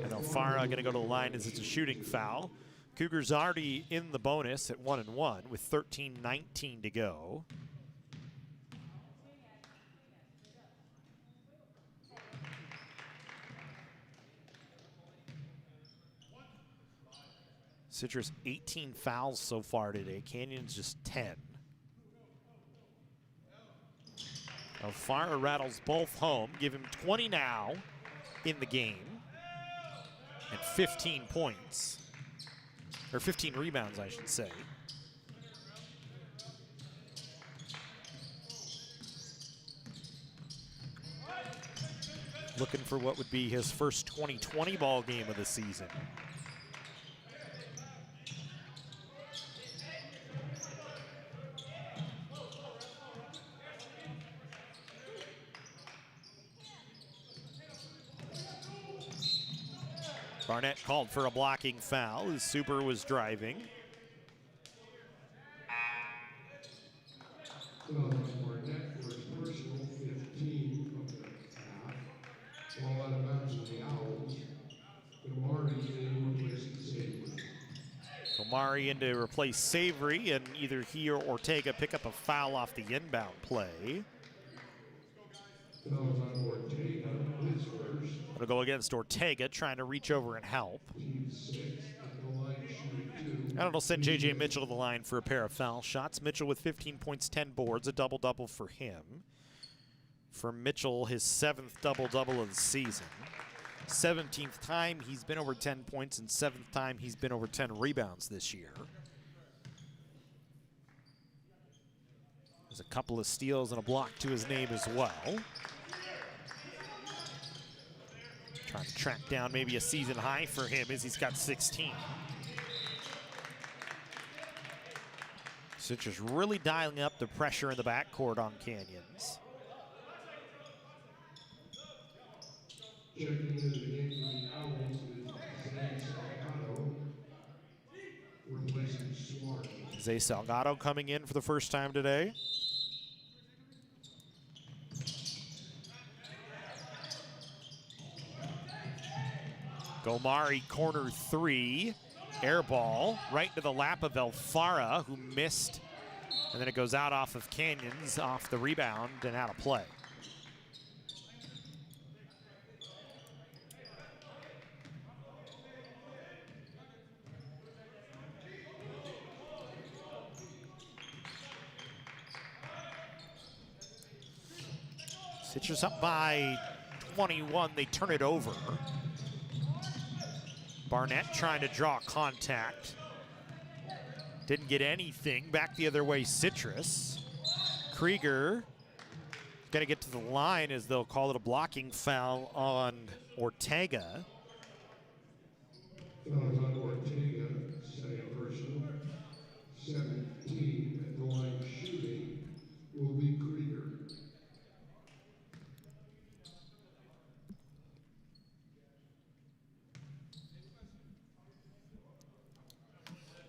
And Elfara going to go to the line as it's a shooting foul. Cougars already in the bonus at 1-1 with 13:19 to go. Citrus 18 fouls so far today. Canyons just 10. Elfara rattles both home. Give him 20 now in the game and 15 points. Or 15 rebounds, I should say. Looking for what would be his first 2020 ball game of the season. Barnett called for a blocking foul as Super was driving. Barnett for his personal 15 of the half. Ball out of bounds of the Owls. Kamari in replacing Savory. Kamari in to replace Savory, and either he or Ortega pick up a foul off the inbound play. Fouls on Ortega, his first. It'll go against Ortega, trying to reach over and help. Team 6 at the line, shooting 2. And it'll send J.J. Mitchell to the line for a pair of foul shots. Mitchell with 15 points, 10 boards, a double-double for him. For Mitchell, his 7th double-double of the season. 17th time he's been over 10 points and 7th time he's been over 10 rebounds this year. There's a couple of steals and a block to his name as well. Trying to track down maybe a season high for him as he's got 16. Citrus really dialing up the pressure in the backcourt on Canyons. Checking into the game for the Owls is Salgado, replacing Smart. Zay Salgado coming in for the first time today. Gomari, corner three. Air ball right to the lap of Alfara, who missed. And then it goes out off of Canyons, off the rebound and out of play. Citrus up by 21, they turn it over. Barnett trying to draw contact. Didn't get anything. Back the other way, Citrus. Krieger got to get to the line as they'll call it a blocking foul on Ortega. Fouls on Ortega, second personal. 17 at the line shooting will be Krieger.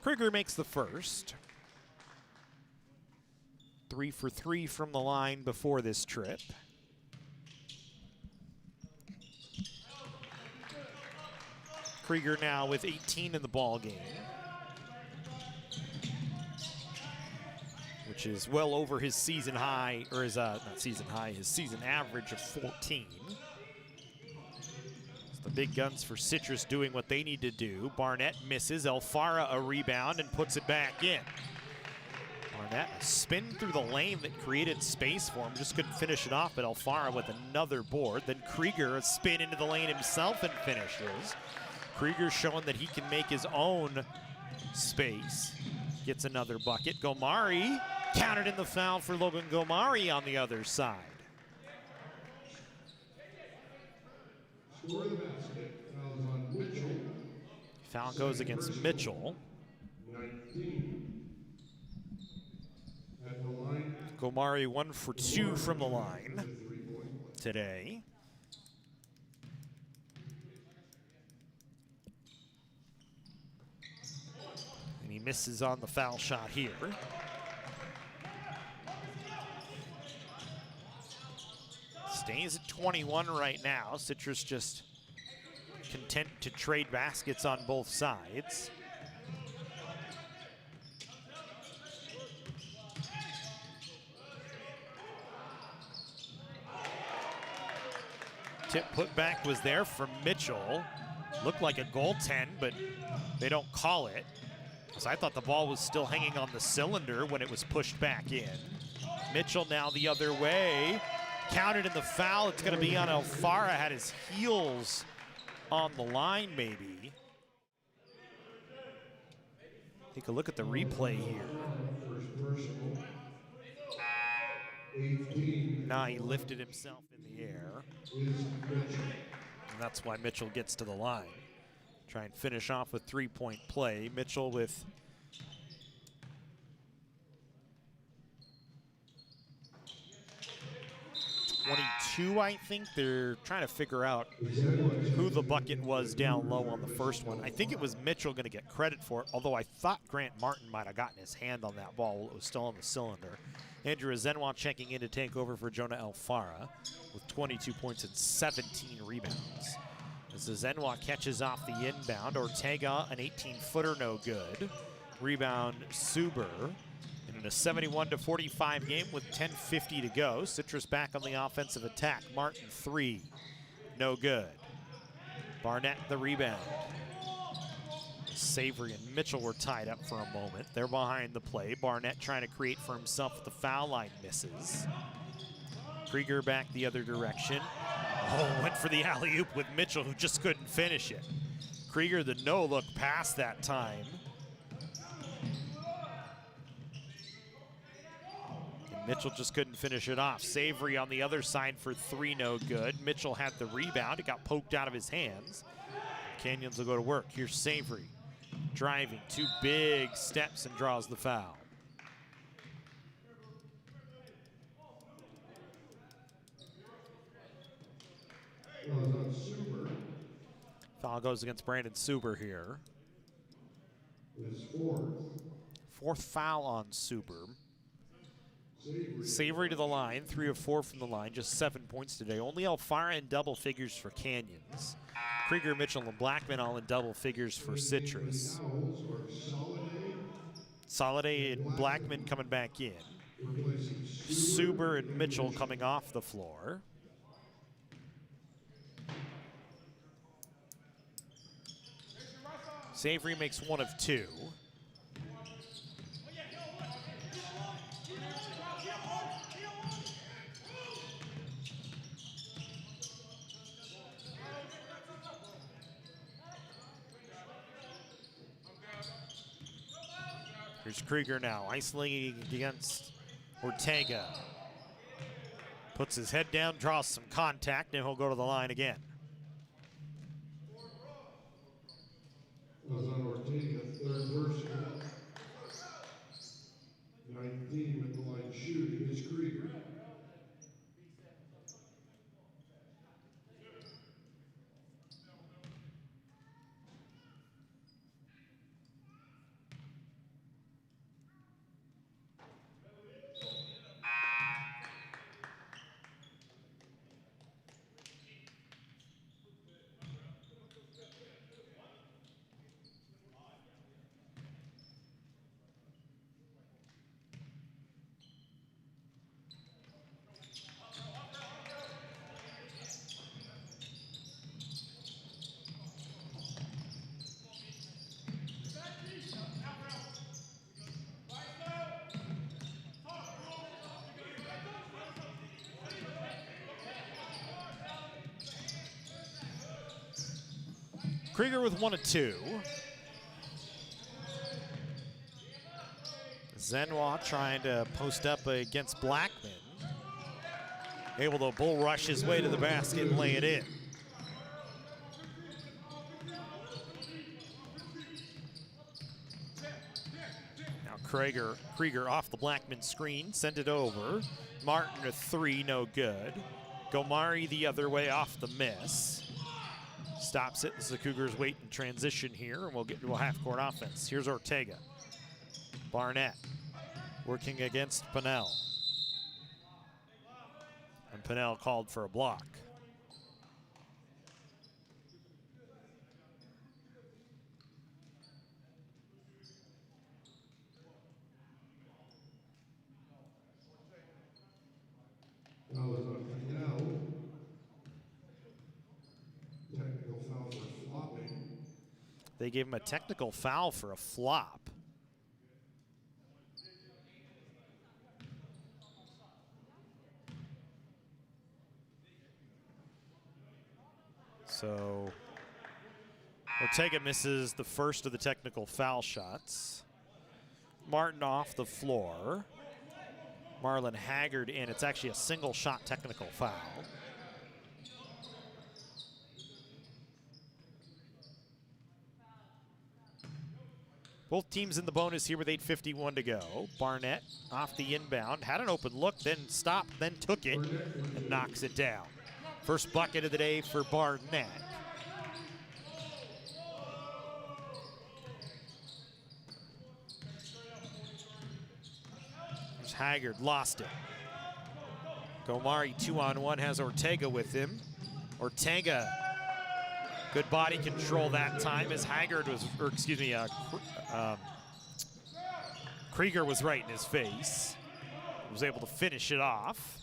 Krieger makes the first. 3 for 3 from the line before this trip. Krieger now with 18 in the ball game, which is well over his season high, or his not season high, his season average of 14. The big guns for Citrus doing what they need to do. Barnett misses. Alfara a rebound and puts it back in. Barnett a spin through the lane that created space for him. Just couldn't finish it off, but Alfara with another board. Then Krieger a spin into the lane himself and finishes. Krieger showing that he can make his own space. Gets another bucket. Gomari counted in the foul for Logan Gomari on the other side. Score the basket. Fouls on Mitchell. Foul goes against Mitchell. 19. At the line. Gomari 1 for 2 from the line today. And he misses on the foul shot here. Stays at 21 right now. Citrus just content to trade baskets on both sides. Tip put back was there from Mitchell. Looked like a goaltend, but they don't call it. So I thought the ball was still hanging on the cylinder when it was pushed back in. Mitchell now the other way. Counted in the foul. It's going to be on Alfara. Had his heels on the line, maybe. Take a look at the replay here. Now he lifted himself in the air. And that's why Mitchell gets to the line. Try and finish off with three-point play. Mitchell with .22, I think. They're trying to figure out who the bucket was down low on the first one. I think it was Mitchell going to get credit for it, although I thought Grant Martin might have gotten his hand on that ball while it was still on the cylinder. Andrew Zenwa checking in to take over for Jonah Alfara with 22 points and 17 rebounds. As Zenwa catches off the inbound, Ortega, an 18-footer, no good. Rebound, Suber. And in a 71-45 game with 10:50 to go, Citrus back on the offensive attack. Martin, 3, no good. Barnett, the rebound. Savory and Mitchell were tied up for a moment. They're behind the play. Barnett trying to create for himself at the foul line, misses. Krieger back the other direction. Oh, went for the alley-oop with Mitchell, who just couldn't finish it. Krieger, the no-look pass that time. And Mitchell just couldn't finish it off. Savory on the other side for 3, no good. Mitchell had the rebound. It got poked out of his hands. Canyons will go to work. Here's Savory driving 2 big steps and draws the foul. Foul goes against Brandon Suber here. His fourth. 4th foul on Suber. Savory to the line, 3 of 4 from the line, just 7 points today. Only Alfara in double figures for Canyons. Krieger, Mitchell, and Blackman all in double figures for Citrus. Soliday and Blackman coming back in. Suber and Mitchell coming off the floor. Savory makes 1 of 2. Here's Krieger now, isolating against Ortega. Puts his head down, draws some contact, and he'll go to the line again. Was on Ortega, 3rd personal. 19 at the line shooting is Krieger. Krieger with 1 of 2. Zenoir trying to post up against Blackman. Able to bull rush his way to the basket and lay it in. Now Krieger off the Blackman screen, sent it over. Martin a 3, no good. Gomari the other way off the miss. Stops it as the Cougars wait in transition here, and we'll get to a half-court offense. Here's Ortega. Barnett working against Pinnell. And Pinnell called for a block. Technical foul for flopping. They gave him a technical foul for a flop. So Ortega misses the first of the technical foul shots. Martin off the floor. Marlon Haggard in. It's actually a single shot technical foul. Both teams in the bonus here with 8:51 to go. Barnett off the inbound, had an open look, then stopped, then took it, and knocks it down. First bucket of the day for Barnett. There's Haggard, lost it. Gomari 2-on-1, has Ortega with him. Ortega, good body control that time as Haggard was, or excuse me, Krieger was right in his face. Was able to finish it off.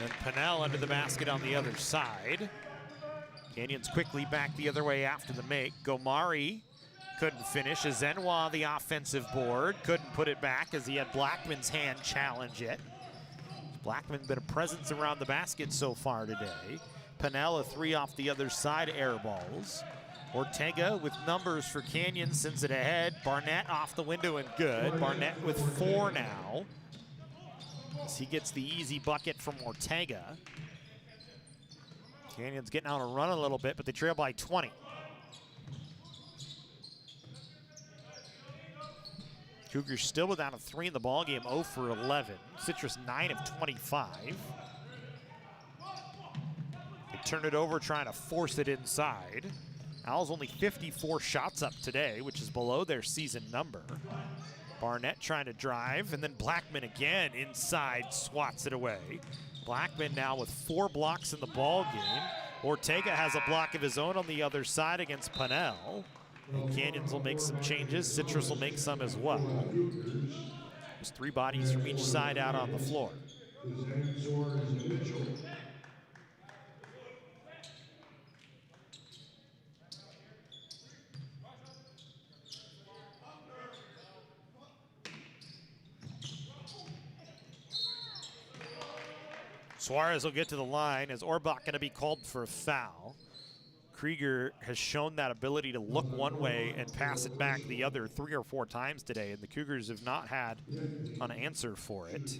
And Pinnell under the basket on the other side. Canyons quickly back the other way after the make. Gomari couldn't finish. Azenwa, the offensive board, couldn't put it back as he had Blackman's hand challenge it. Blackman been a presence around the basket so far today. Pennell, a 3 off the other side, air balls. Ortega with numbers for Canyon, sends it ahead. Barnett off the window and good. Barnett with 4 now, as he gets the easy bucket from Ortega. Canyon's getting on a run a little bit, but they trail by 20. Cougars still without a 3 in the ballgame, 0 for 11. Citrus 9 of 25. They turn it over, trying to force it inside. Owls only 54 shots up today, which is below their season number. Barnett trying to drive, and then Blackman again inside, swats it away. Blackman now with 4 blocks in the ballgame. Ortega has a block of his own on the other side against Pennell. And Canyons will make some changes. Citrus will make some as well. There's 3 bodies from each side out on the floor. Suarez will get to the line as Orbach going to be called for a foul. Krieger has shown that ability to look one way and pass it back the other 3 or 4 times today, and the Cougars have not had an answer for it.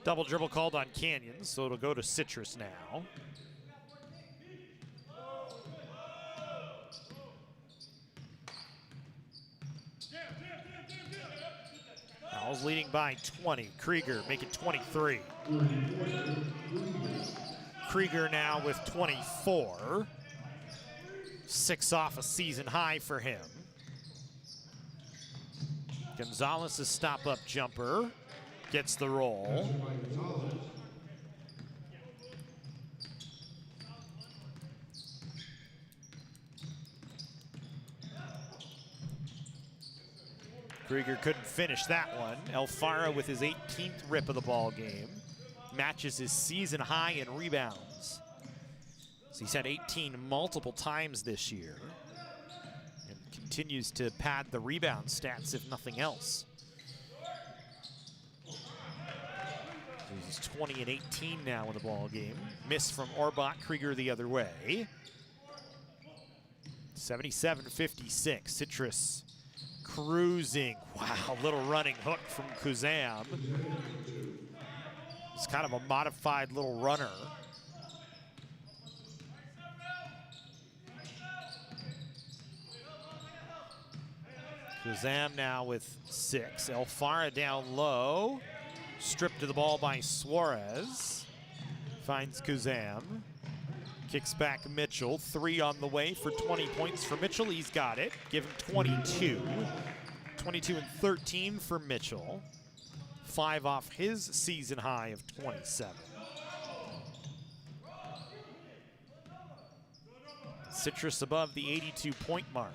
Double dribble called on Canyon, so it'll go to Citrus now. Owls leading by 20. Krieger make it 23. Krieger now with 24. 6 off a season high for him. Gonzalez's stop-up jumper gets the roll. Krieger couldn't finish that one. Alfaro with his 18th rip of the ball game matches his season high in rebounds. So he's had 18 multiple times this year and continues to pad the rebound stats if nothing else. He's 20 and 18 now in the ball game. Miss from Orbach, Krieger the other way. 77-56, Citrus cruising. Wow, little running hook from Kuzam. It's kind of a modified little runner. Kuzam now with 6. Alfaro down low. Stripped to the ball by Suarez. Finds Kuzam. Kicks back Mitchell. 3 on the way for 20 points for Mitchell. He's got it. Give him 22. 22 and 13 for Mitchell. 5 off his season high of 27. Citrus above the 82-point mark.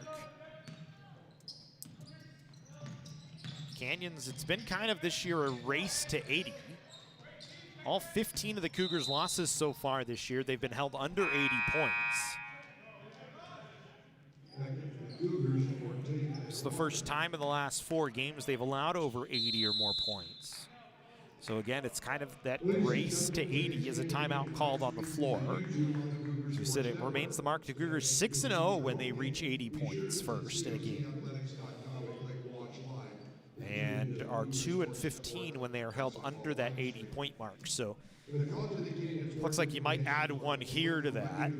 Canyons, it's been kind of this year a race to 80. All 15 of the Cougars' losses so far this year, they've been held under 80 points. It's the first time in the last 4 games they've allowed over 80 or more points. So again, it's kind of that race to 80 as a timeout called on the floor. As we said, it remains the mark to Cougars 6-0 when they reach 80 points first in a game. And are 2 and 15 when they are held under that 80-point mark. So looks like you might add one here to that.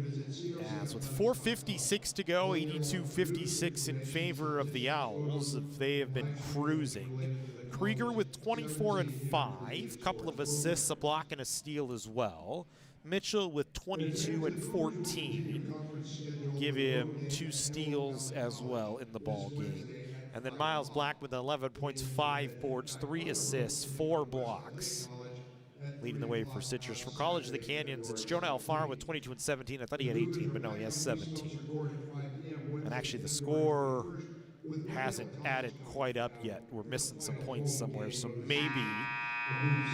As with 4:56 to go, 82-56 in favor of the Owls. If they have been cruising. Krieger with 24 and 5, couple of assists, a block, and a steal as well. Mitchell with 22 and 14. Give him 2 steals as well in the ball game. And then Miles Black with 11 points, 5 boards, 3 assists, 4 blocks. Leading the way for Citrus. For College of the Canyons, it's Jonah Alfaro with 22 and 17. I thought he had 18, but no, he has 17. And actually the score hasn't added quite up yet. We're missing some points somewhere, so maybe,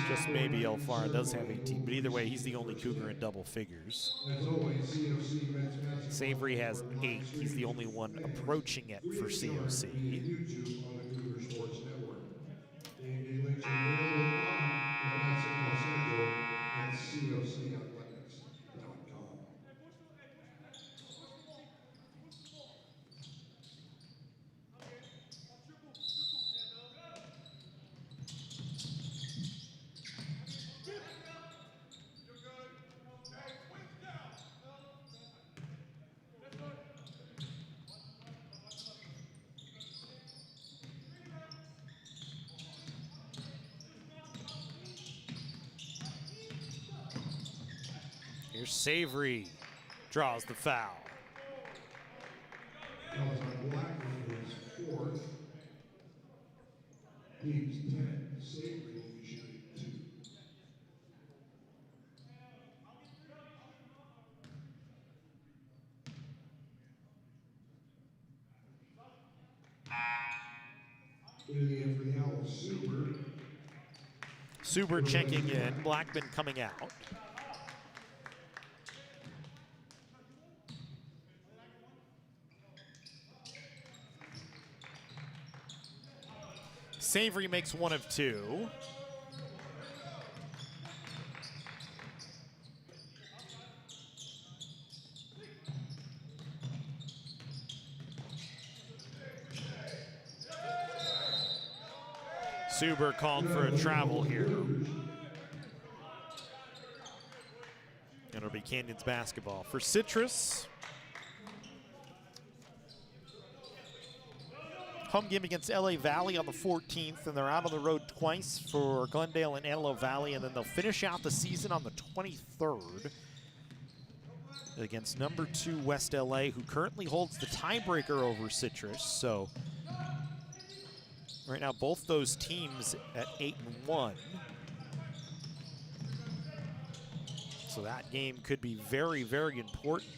just maybe, Alfaro does have 18. But either way, he's the only Cougar in double figures. Savory has 8. He's the only one approaching it for COC. Here's Savory, draws the foul. Teams 10, Savory will be shooting 2. Leading in for the Owls, Suber. Suber checking in, Blackman coming out. Savory makes 1 of 2. Suber called for a travel here. And it'll be Canyons basketball. For Citrus, home game against LA Valley on the 14th, and they're out on the road twice for Glendale and Antelope Valley, and then they'll finish out the season on the 23rd against number 2 West LA, who currently holds the tiebreaker over Citrus. So right now, both those teams at 8-1. So that game could be very, very important.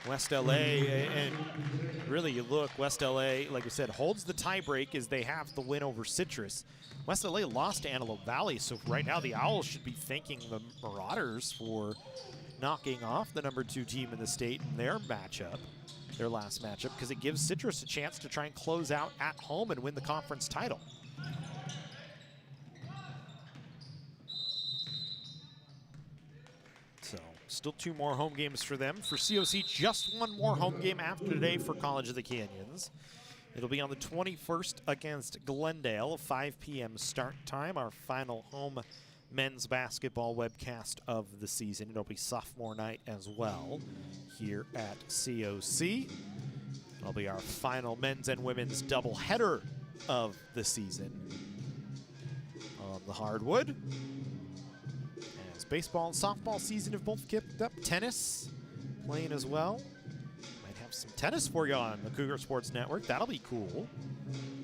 West LA, and really you look, West LA, like I said, holds the tiebreak as they have the win over Citrus. West LA lost to Antelope Valley, so right now the Owls should be thanking the Marauders for knocking off the number 2 team in the state in their matchup, their last matchup, because it gives Citrus a chance to try and close out at home and win the conference title. So still 2 more home games for them. For COC, just 1 more home game after today for College of the Canyons. It'll be on the 21st against Glendale, 5 p.m. start time, our final home men's basketball webcast of the season. It'll be sophomore night as well here at COC. It'll be our final men's and women's doubleheader of the season on the hardwood. As baseball and softball season have both kicked up. Tennis playing as well. Might have some tennis for you on the Cougar Sports Network. That'll be cool.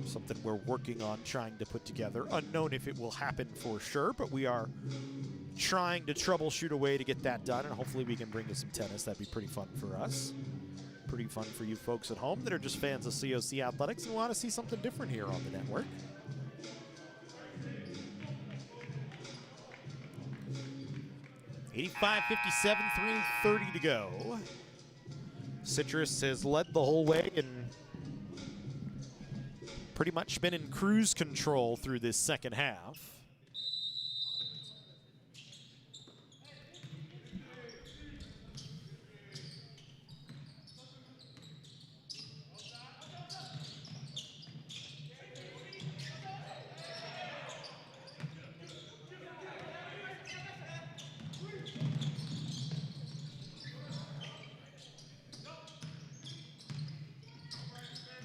Something we're working on trying to put together. Unknown if it will happen for sure, but we are trying to troubleshoot a way to get that done, and hopefully we can bring you some tennis. That'd be pretty fun for us. Pretty fun for you folks at home that are just fans of COC athletics and want to see something different here on the network. $85-57, 3:30 to go. Citrus has led the whole way and pretty much been in cruise control through this second half.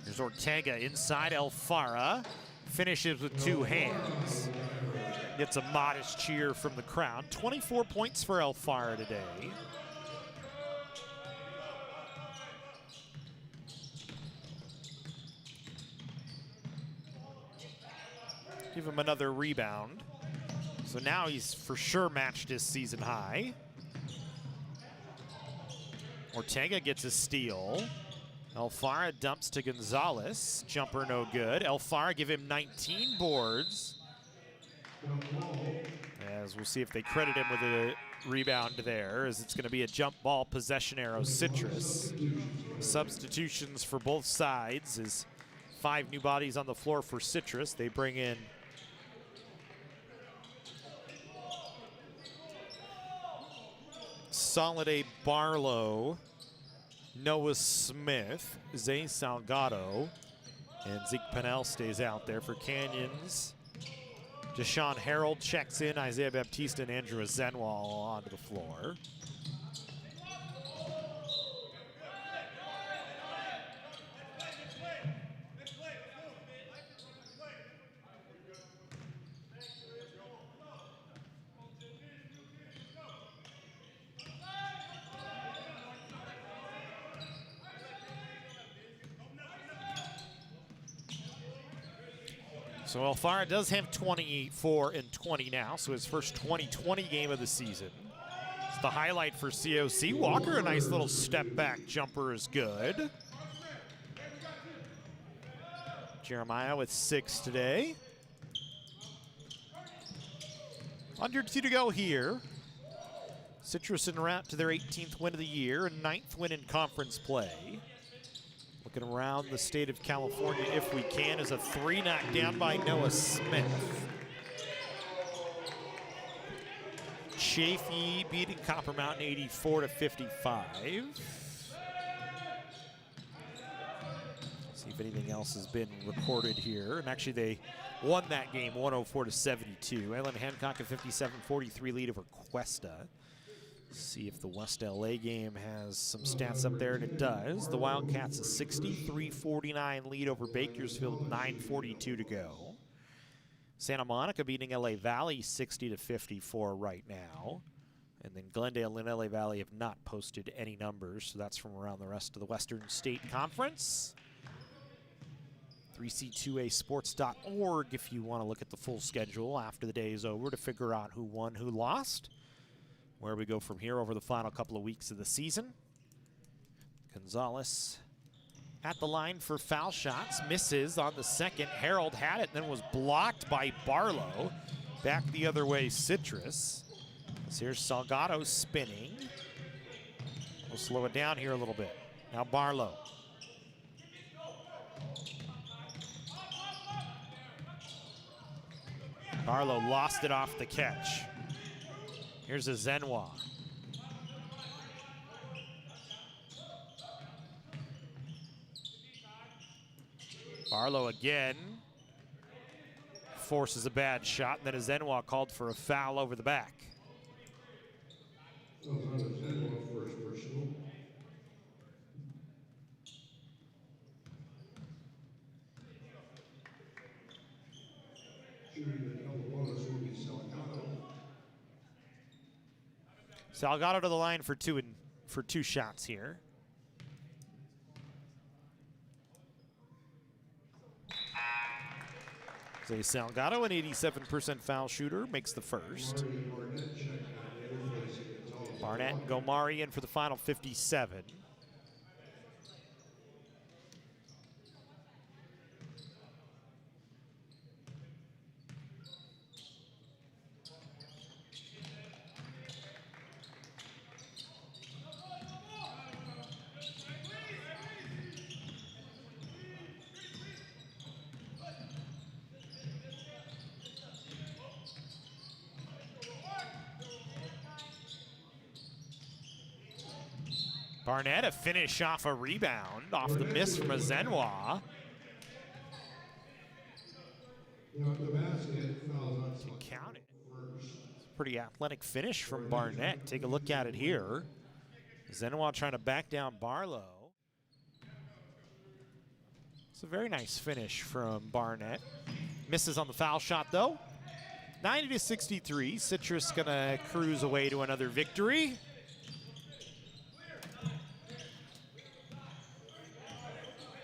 There's Ortega inside Alfaro. finishes with 2 hands. Gets a modest cheer from the crowd. 24 points for Elfire today. Give him another rebound. So now he's for sure matched his season high. Ortega gets a steal. Elfara dumps to Gonzalez. Jumper no good. Elfara give him 19 boards. As we'll see if they credit him with a rebound there, as it's going to be a jump ball possession arrow Citrus. Substitutions for both sides is 5 new bodies on the floor for Citrus. They bring in Solid Barlow, Noah Smith, Zay Salgado, and Zeke Pennell stays out there for Canyons. Deshaun Harold checks in, Isaiah Baptista and Andrew Zenwall onto the floor. So Elfara does have 24 and 20 now, so his first 20-20 game of the season. It's the highlight for COC. Walker, a nice little step back jumper is good. Jeremiah with 6 today. Under 2 to go here. Citrus en route to their 18th win of the year and 9th win in conference play. Looking around the state of California, if we can, is a 3 knocked down by Noah Smith. Chafee beating Copper Mountain 84-55. See if anything else has been recorded here. And actually they won that game 104-72. Ellen Hancock a 57-43 lead over Cuesta. See if the West LA game has some stats up there, and it does. The Wildcats a 63-49 lead over Bakersfield, 9:42 to go. Santa Monica beating LA Valley 60-54 right now. And then Glendale and LA Valley have not posted any numbers, so that's from around the rest of the Western State Conference. 3C2asports.org if you want to look at the full schedule after the day is over to figure out who won, who lost. Where we go from here over the final couple of weeks of the season. Gonzalez at the line for foul shots, misses on the second. Harold had it, then was blocked by Barlow. Back the other way, Citrus. So here's Salgado spinning. We'll slow it down here a little bit. Now Barlow. Barlow lost it off the catch. Here's a Zenwa. Barlow again. Forces a bad shot, and then a Zenwa called for a foul over the back. Salgado to the line for two shots here. Zay Salgado, an 87% foul shooter, makes the first. Barnett and Gomari in for the final 57. Barnett a finish off a rebound, off the miss from a Zenwa. Count it. It's a pretty athletic finish from Barnett. Take a look at it here. Zenwa trying to back down Barlow. It's a very nice finish from Barnett. Misses on the foul shot, though. 90-63. Citrus gonna cruise away to another victory.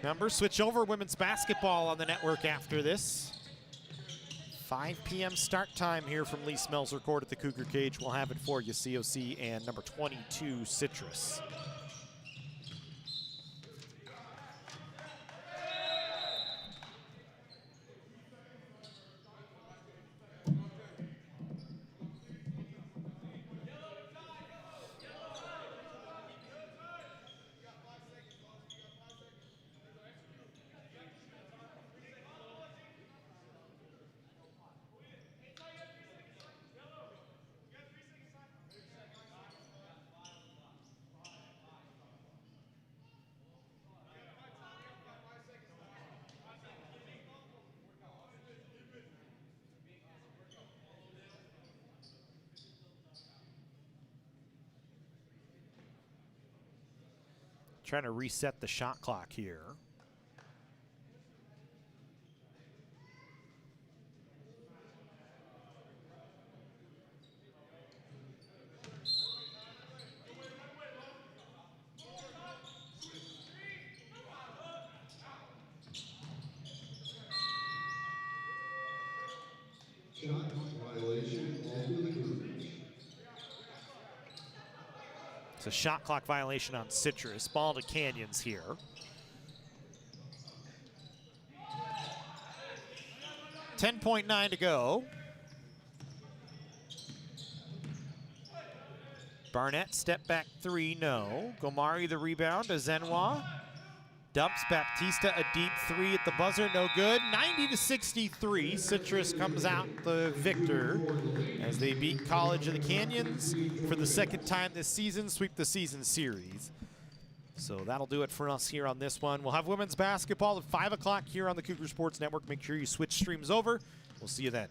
Remember, switch over women's basketball on the network after this. 5 p.m. start time here from Lee Smelser Court at the Cougar Cage. We'll have it for you, COC and number 22, Citrus. Trying to reset the shot clock here. Shot violation, ball to the Cougars. It's a shot clock violation on Citrus. Ball to Canyons here. .9 to go. Barnett, step back three, no. Gomari the rebound to Zenwa. Dumps Baptista a deep three at the buzzer, no good. 90-63, Citrus comes out the victor as they beat College of the Canyons for the second time this season, sweep the season series. So that'll do it for us here on this one. We'll have women's basketball at 5 o'clock here on the Cougar Sports Network. Make sure you switch streams over. We'll see you then.